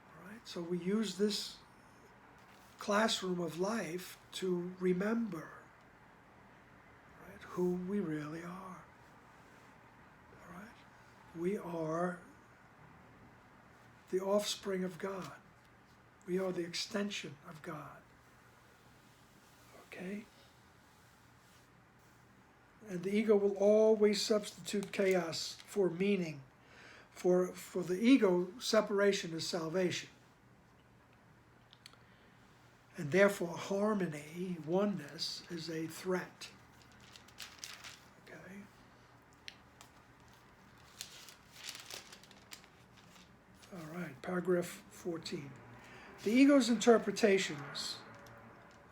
Speaker 1: All right? So we use this classroom of life to remember, right, who we really are. All right? We are the offspring of God. We are the extension of God. Okay? And the ego will always substitute chaos for meaning. For the ego, separation is salvation. And therefore, harmony, oneness, is a threat. Okay? All right, paragraph 14. The ego's interpretations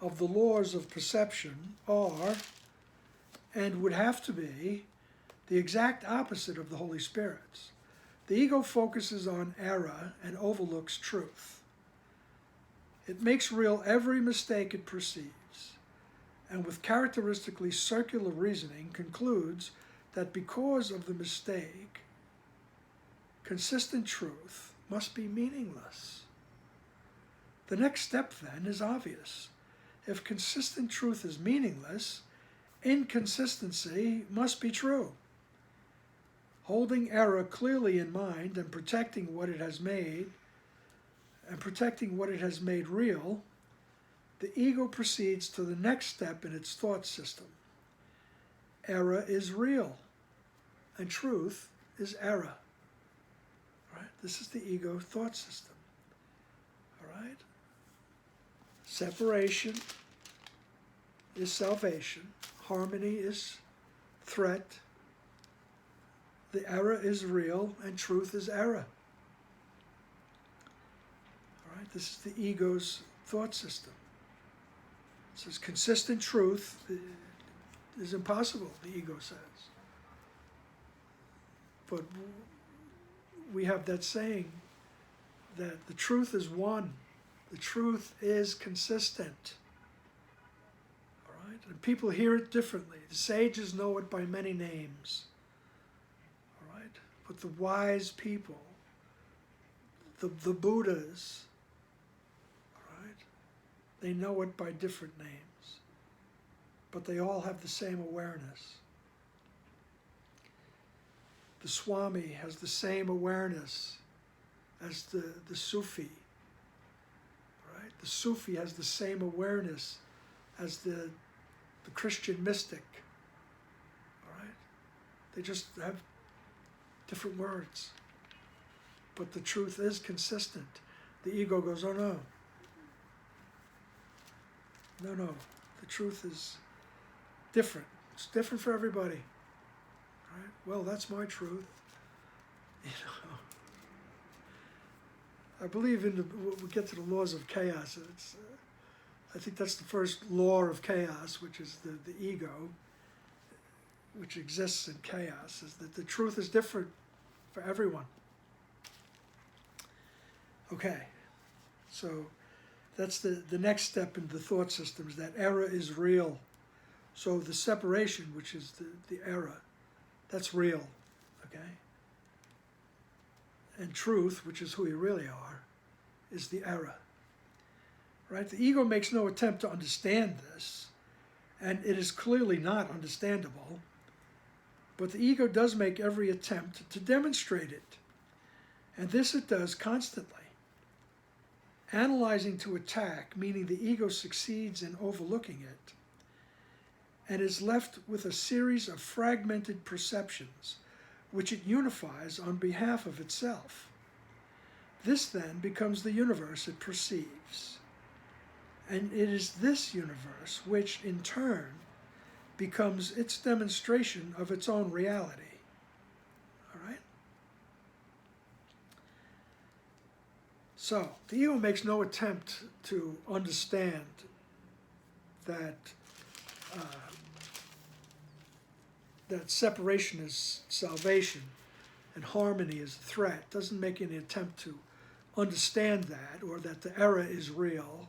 Speaker 1: of the laws of perception are, and would have to be, the exact opposite of the Holy Spirit's. The ego focuses on error and overlooks truth. It makes real every mistake it perceives, and with characteristically circular reasoning concludes that because of the mistake, consistent truth must be meaningless. The next step, then, is obvious. If consistent truth is meaningless, inconsistency must be true. Holding error clearly in mind and protecting what it has made, real, the ego proceeds to the next step in its thought system. Error is real, and truth is error. Right? This is the ego thought system. All right? Separation is salvation. Harmony is threat. The error is real, and truth is error. All right, this is the ego's thought system. It says consistent truth is impossible, the ego says. But we have that saying that the truth is one. The truth is consistent. All right? And people hear it differently. The sages know it by many names. All right? But the wise people, the Buddhas, all right, they know it by different names. But they all have the same awareness. The Swami has the same awareness as the Sufi. The Sufi has the same awareness as the Christian mystic. All right? They just have different words. But the truth is consistent. The ego goes, oh no. No. The truth is different. It's different for everybody. All right? Well, that's my truth. I believe when we get to the laws of chaos, I think that's the first law of chaos, which is the ego, which exists in chaos, is that the truth is different for everyone. Okay, so That's the next step in the thought systems, that error is real. So the separation, which is the error, that's real, okay? And truth, which is who you really are, is the error, right? The ego makes no attempt to understand this, and it is clearly not understandable, but the ego does make every attempt to demonstrate it, and this it does constantly. Analyzing to attack, meaning the ego succeeds in overlooking it, and is left with a series of fragmented perceptions, which it unifies on behalf of itself. This then becomes the universe it perceives. And it is this universe which, in turn, becomes its demonstration of its own reality. All right? So, the ego makes no attempt to understand that that separation is salvation and harmony is a threat. Doesn't make any attempt to understand that, or that the error is real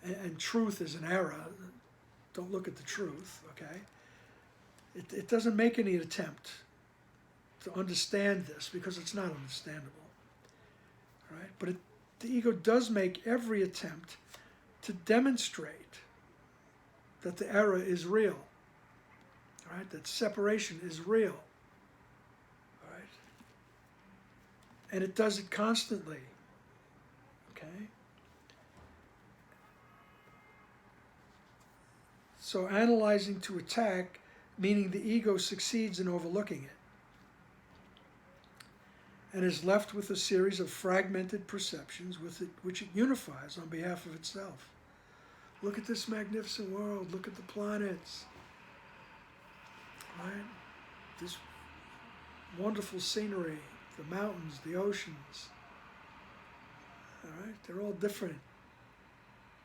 Speaker 1: and truth is an error. Don't look at the truth, okay? It doesn't make any attempt to understand this because it's not understandable, right? But the ego does make every attempt to demonstrate that the error is real. Right? That separation is real. All right? And it does it constantly. Okay? So analyzing to attack, meaning the ego succeeds in overlooking it, and is left with a series of fragmented perceptions which it unifies on behalf of itself. Look at this magnificent world. Look at the planets. Right? This wonderful scenery, the mountains, the oceans. All right? They're all different.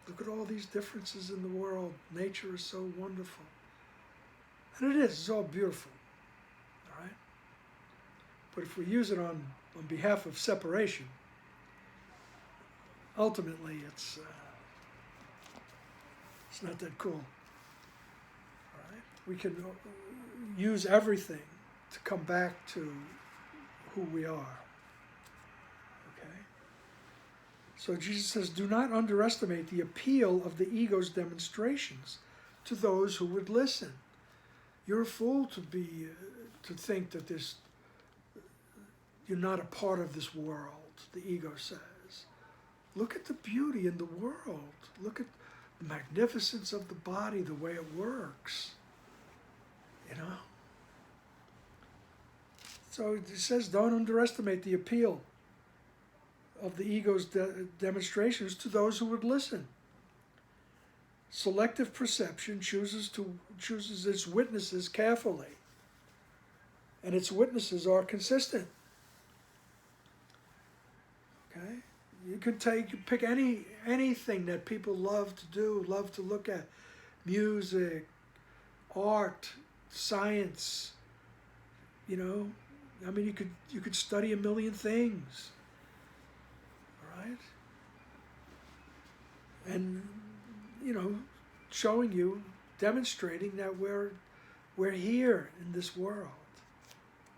Speaker 1: Look at all these differences in the world. Nature is so wonderful. And it is. It's all beautiful. All right? But if we use it on behalf of separation, ultimately it's not that cool. All right? We can use everything to come back to who we are. Okay? So Jesus says, do not underestimate the appeal of the ego's demonstrations to those who would listen. You're a fool to think that you're not a part of this world, the ego says. Look at the beauty in the world. Look at the magnificence of the body, the way it works. You know? So it says, don't underestimate the appeal of the ego's demonstrations to those who would listen. Selective perception chooses its witnesses carefully, and its witnesses are consistent. Okay? You could pick anything that people love to do, love to look at. Music, art, science, you know. I mean, you could study a million things, all right? And, you know, demonstrating that we're here in this world,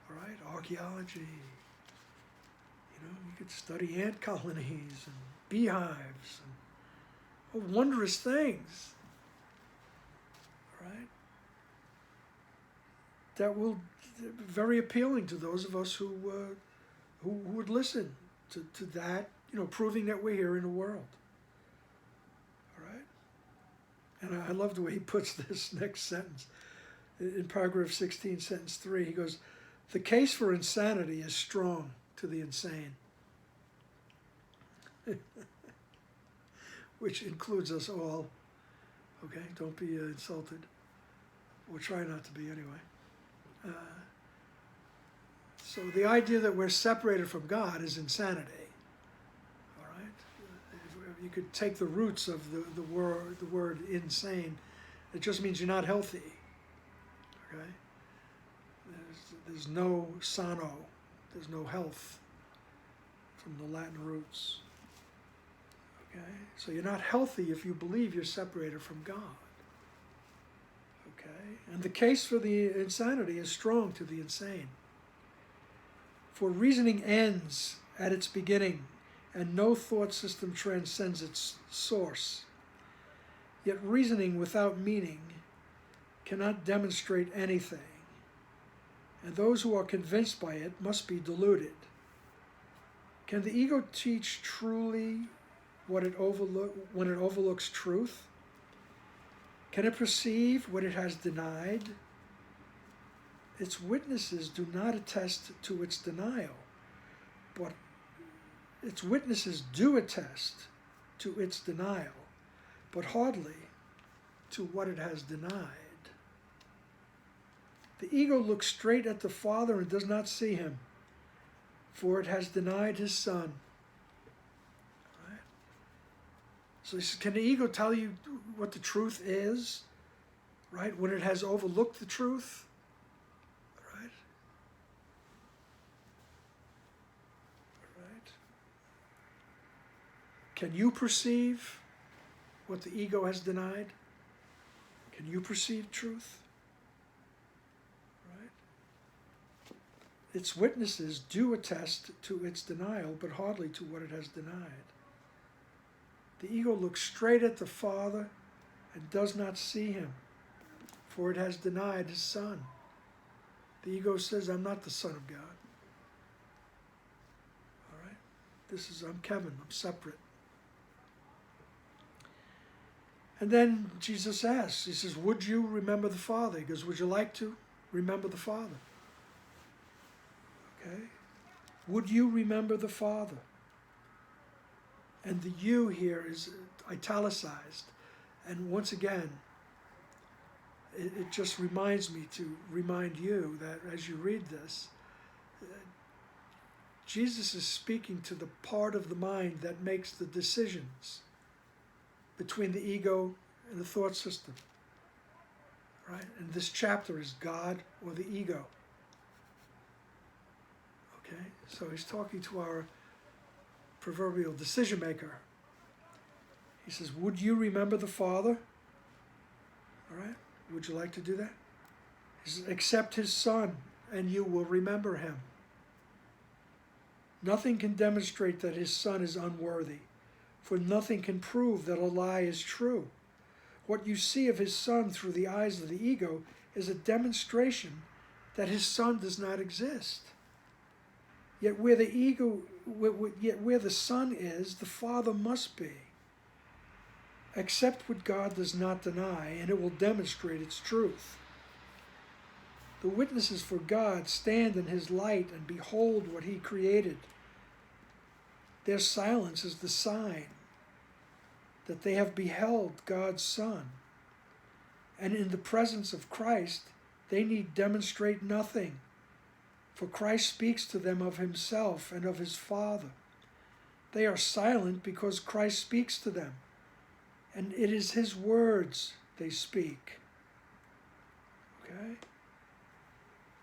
Speaker 1: all right? Archaeology, you know, you could study ant colonies and beehives and wondrous things, all right? That will be very appealing to those of us who would listen to that, you know, proving that we're here in the world. All right? And I love the way he puts this next sentence. In paragraph 16, sentence 3, he goes, the case for insanity is strong to the insane. Which includes us all. Okay? Don't be insulted. Or try not to be anyway. So the idea that we're separated from God is insanity. All right? If you could take the roots of the word insane, it just means you're not healthy. Okay? There's no sano, there's no health from the Latin roots. Okay? So you're not healthy if you believe you're separated from God. Okay? And the case for the insanity is strong to the insane. For reasoning ends at its beginning, and no thought system transcends its source. Yet reasoning without meaning cannot demonstrate anything, and those who are convinced by it must be deluded. Can the ego teach truly when it overlooks truth? Can it perceive what it has denied? Its witnesses do not attest to its denial, but its witnesses do attest to its denial, but hardly to what it has denied. The ego looks straight at the Father and does not see him, for it has denied his Son. Right? So can the ego tell you what the truth is, right, when it has overlooked the truth? Right? Right? Can you perceive what the ego has denied? Can you perceive truth? Its witnesses do attest to its denial, but hardly to what it has denied. The ego looks straight at the Father and does not see him, for it has denied his Son. The ego says, I'm not the Son of God. All right? I'm Kevin, I'm separate. And then Jesus asks, he says, would you remember the Father? He goes, would you like to remember the Father? Okay. Would you remember the Father? And the you here is italicized. And once again, it just reminds me to remind you that as you read this, Jesus is speaking to the part of the mind that makes the decisions between the ego and the thought system. Right? And this chapter is God or the ego. Okay, so he's talking to our proverbial decision maker. He says, would you remember the Father? All right, would you like to do that? He says, accept his Son, and you will remember him. Nothing can demonstrate that his Son is unworthy, for nothing can prove that a lie is true. What you see of his Son through the eyes of the ego is a demonstration that his Son does not exist. Yet where the Son is, the Father must be. Accept what God does not deny, and it will demonstrate its truth. The witnesses for God stand in his light and behold what he created. Their silence is the sign that they have beheld God's Son. And in the presence of Christ, they need demonstrate nothing. For Christ speaks to them of himself and of his Father. They are silent because Christ speaks to them, and it is his words they speak. Okay?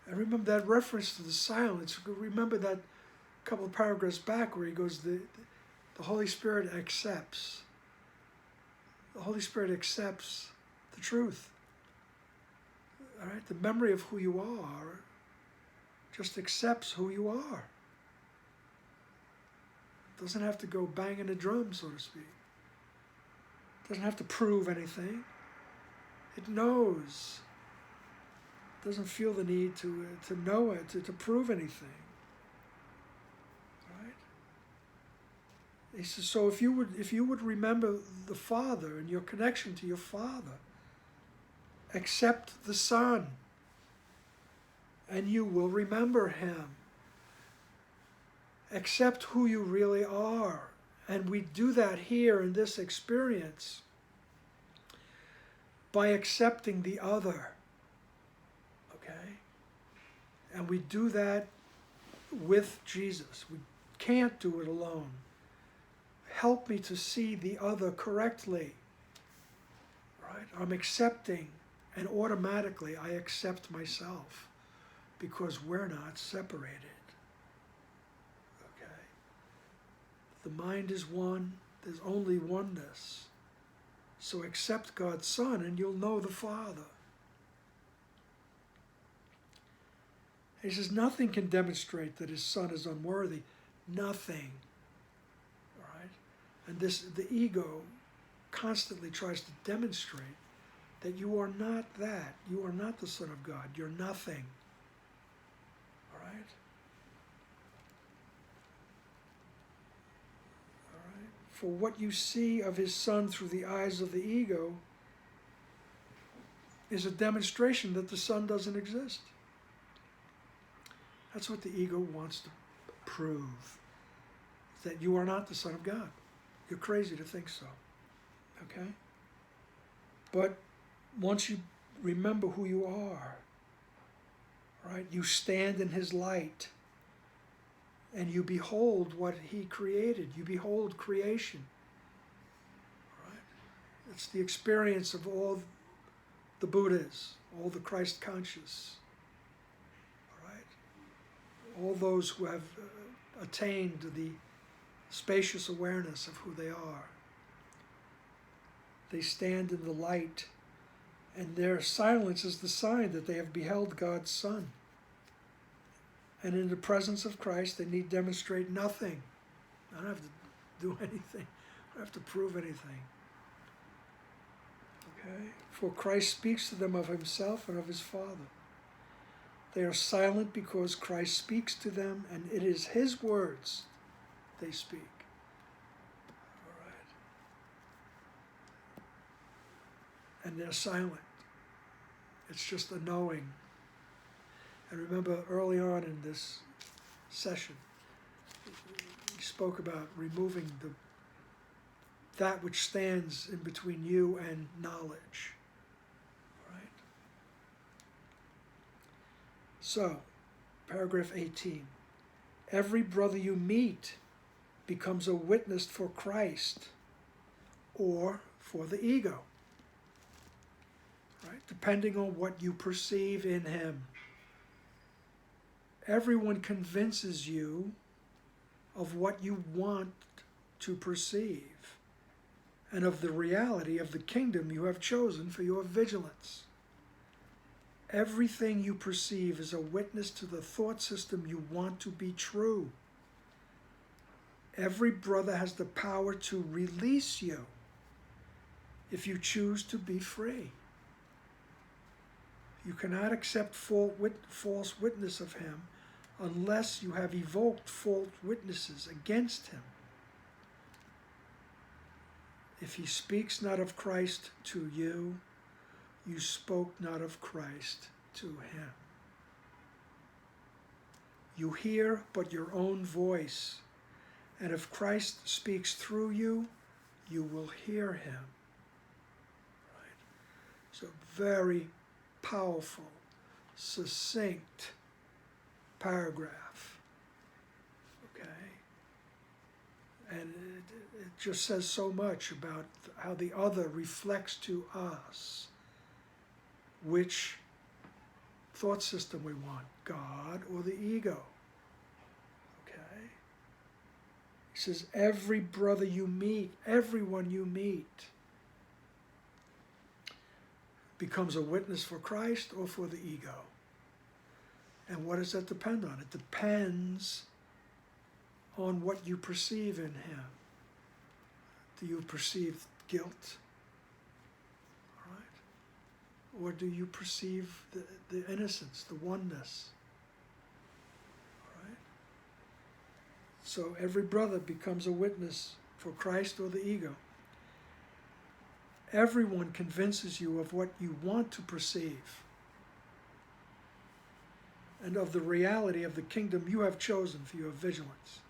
Speaker 1: And remember that reference to the silence. Remember that couple of paragraphs back where he goes, the Holy Spirit accepts. The Holy Spirit accepts the truth. All right? The memory of who you are just accepts who you are. Doesn't have to go banging a drum, so to speak. Doesn't have to prove anything. It knows. Doesn't feel the need to know it, to prove anything. Right? He says, so if you would remember the Father and your connection to your Father, accept the Son, and you will remember him. Accept who you really are. And we do that here in this experience by accepting the other. Okay? And we do that with Jesus. We can't do it alone. Help me to see the other correctly. Right? I'm accepting, and automatically I accept myself because we're not separated. Okay? The mind is one, There's only oneness. So accept God's Son and you'll know the Father. He says nothing can demonstrate that his Son is unworthy. Nothing. All right? And the ego constantly tries to demonstrate that you are not that. You are not the Son of God. You're nothing. All right? All right? For what you see of his Son through the eyes of the ego is a demonstration that the Son doesn't exist. That's what the ego wants to prove, that you are not the Son of God. You're crazy to think so, okay? But once you remember who you are, right, you stand in his light and you behold what he created. You behold creation, right? It's the experience of all the Buddhas, all the Christ conscious, all those who have attained the spacious awareness of who they are. They stand in the light, and their silence is the sign that they have beheld God's Son. And in the presence of Christ, they need demonstrate nothing. I don't have to do anything. I don't have to prove anything. Okay? For Christ speaks to them of himself and of his Father. They are silent because Christ speaks to them, and it is his words they speak. All right. And they're silent. It's just a knowing. And remember, early on in this session, we spoke about removing that which stands in between you and knowledge. So, paragraph 18. Every brother you meet becomes a witness for Christ or for the ego, right? Depending on what you perceive in him. Everyone convinces you of what you want to perceive and of the reality of the kingdom you have chosen for your vigilance. Everything you perceive is a witness to the thought system you want to be true. Every brother has the power to release you if you choose to be free. You cannot accept false witness of him unless you have evoked false witnesses against him. If he speaks not of Christ to you, you spoke not of Christ to him. You hear but your own voice, and if Christ speaks through you, you will hear him. Right? So very powerful, succinct paragraph. Okay? And it just says so much about how the other reflects to us which thought system we want, God or the ego. Okay? He says, every brother you meet, everyone you meet, becomes a witness for Christ or for the ego. And what does that depend on? It depends on what you perceive in him. Do you perceive guilt? Or do you perceive the innocence, the oneness? All right? So every brother becomes a witness for Christ or the ego. Everyone convinces you of what you want to perceive and of the reality of the kingdom you have chosen for your vigilance.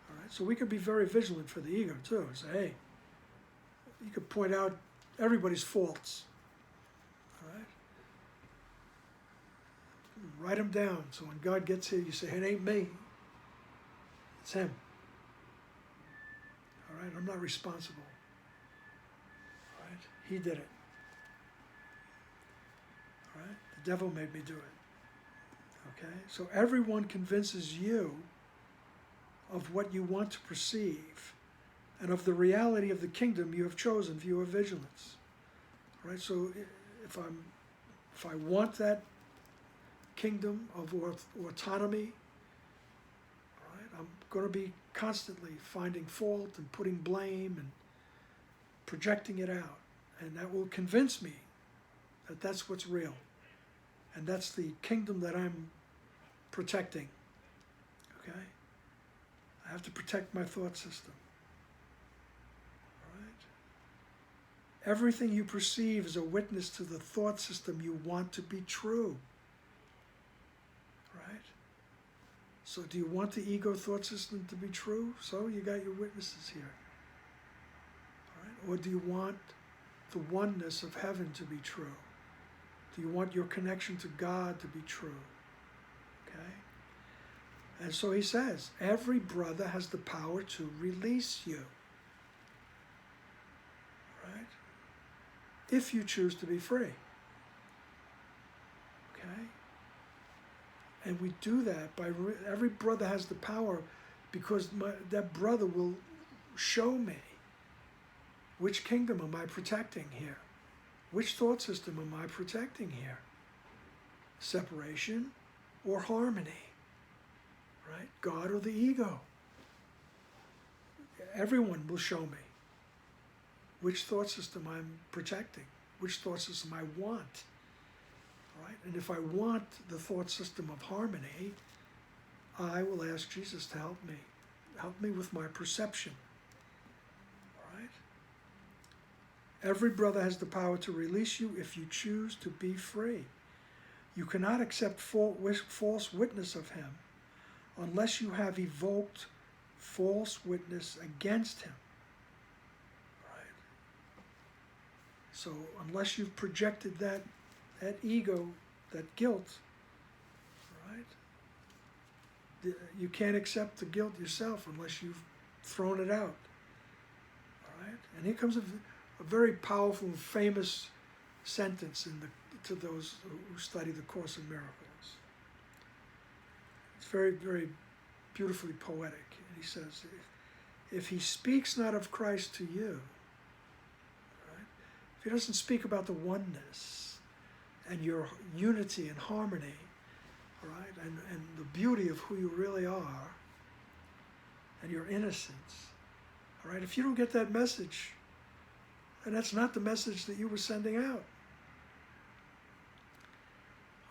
Speaker 1: All right? So we could be very vigilant for the ego too. Say, hey, you could point out everybody's faults. Write them down, so when God gets here, you say, it ain't me, it's him. All right, I'm not responsible. All right, he did it. All right, the devil made me do it. Okay, so everyone convinces you of what you want to perceive and of the reality of the kingdom you have chosen, view of vigilance. Right? So if I want that kingdom of autonomy, right, I'm going to be constantly finding fault and putting blame and projecting it out. And that will convince me that that's what's real. And that's the kingdom that I'm protecting. Okay? I have to protect my thought system. All right? Everything you perceive is a witness to the thought system you want to be true. Right? So do you want the ego thought system to be true? So you got your witnesses here. All right? Or do you want the oneness of heaven to be true? Do you want your connection to God to be true? Okay? And so he says, every brother has the power to release you. Right? If you choose to be free. Okay? And we do that by, every brother has the power because that brother will show me which kingdom am I protecting here? Which thought system am I protecting here? Separation or harmony? Right? God or the ego? Everyone will show me which thought system I'm protecting, which thought system I want. Right? And if I want the thought system of harmony, I will ask Jesus to help me. Help me with my perception. Right? Every brother has the power to release you if you choose to be free. You cannot accept false witness of him unless you have evoked false witness against him. Right? So unless you've projected that ego, that guilt, right? You can't accept the guilt yourself unless you've thrown it out. All right? And here comes a very powerful, famous sentence to those who study the Course in Miracles. It's very, very beautifully poetic. And he says, if he speaks not of Christ to you, right? If he doesn't speak about the oneness and your unity and harmony, right? And the beauty of who you really are and your innocence, all right? If you don't get that message, then that's not the message that you were sending out.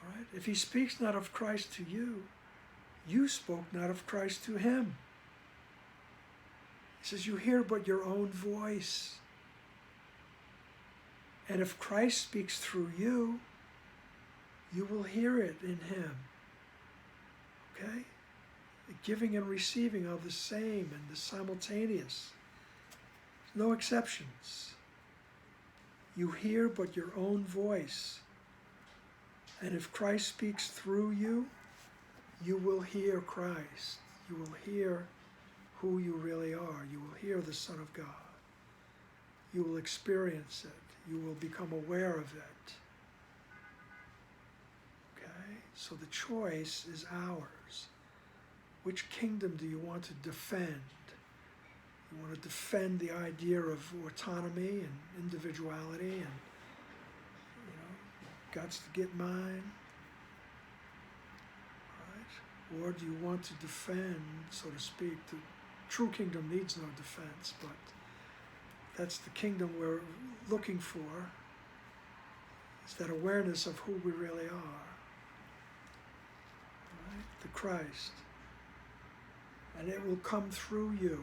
Speaker 1: All right? If he speaks not of Christ to you, you spoke not of Christ to him. He says, you hear but your own voice. And if Christ speaks through you, you will hear it in him. Okay? The giving and receiving are the same and the simultaneous. No exceptions. You hear but your own voice. And if Christ speaks through you, you will hear Christ. You will hear who you really are. You will hear the Son of God. You will experience it. You will become aware of it. Okay? So the choice is ours. Which kingdom do you want to defend? You want to defend the idea of autonomy and individuality and, guts to get mine? Right? Or do you want to defend, so to speak, the true kingdom needs no defense, but that's the kingdom we're looking for. It's that awareness of who we really are. Right? The Christ. And it will come through you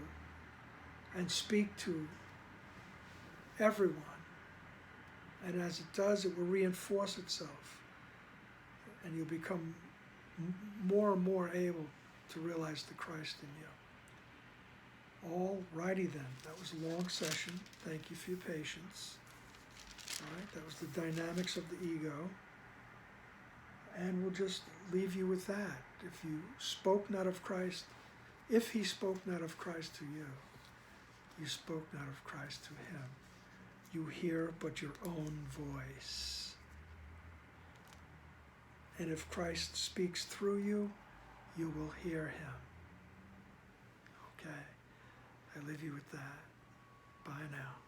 Speaker 1: and speak to everyone. And as it does, it will reinforce itself. And you'll become more and more able to realize the Christ in you. All righty then. That was a long session. Thank you for your patience. All right, that was the dynamics of the ego. And we'll just leave you with that. If you spoke not of Christ, if he spoke not of Christ to you, you spoke not of Christ to him. You hear but your own voice. And if Christ speaks through you, you will hear him. Okay, I leave you with that. Bye now.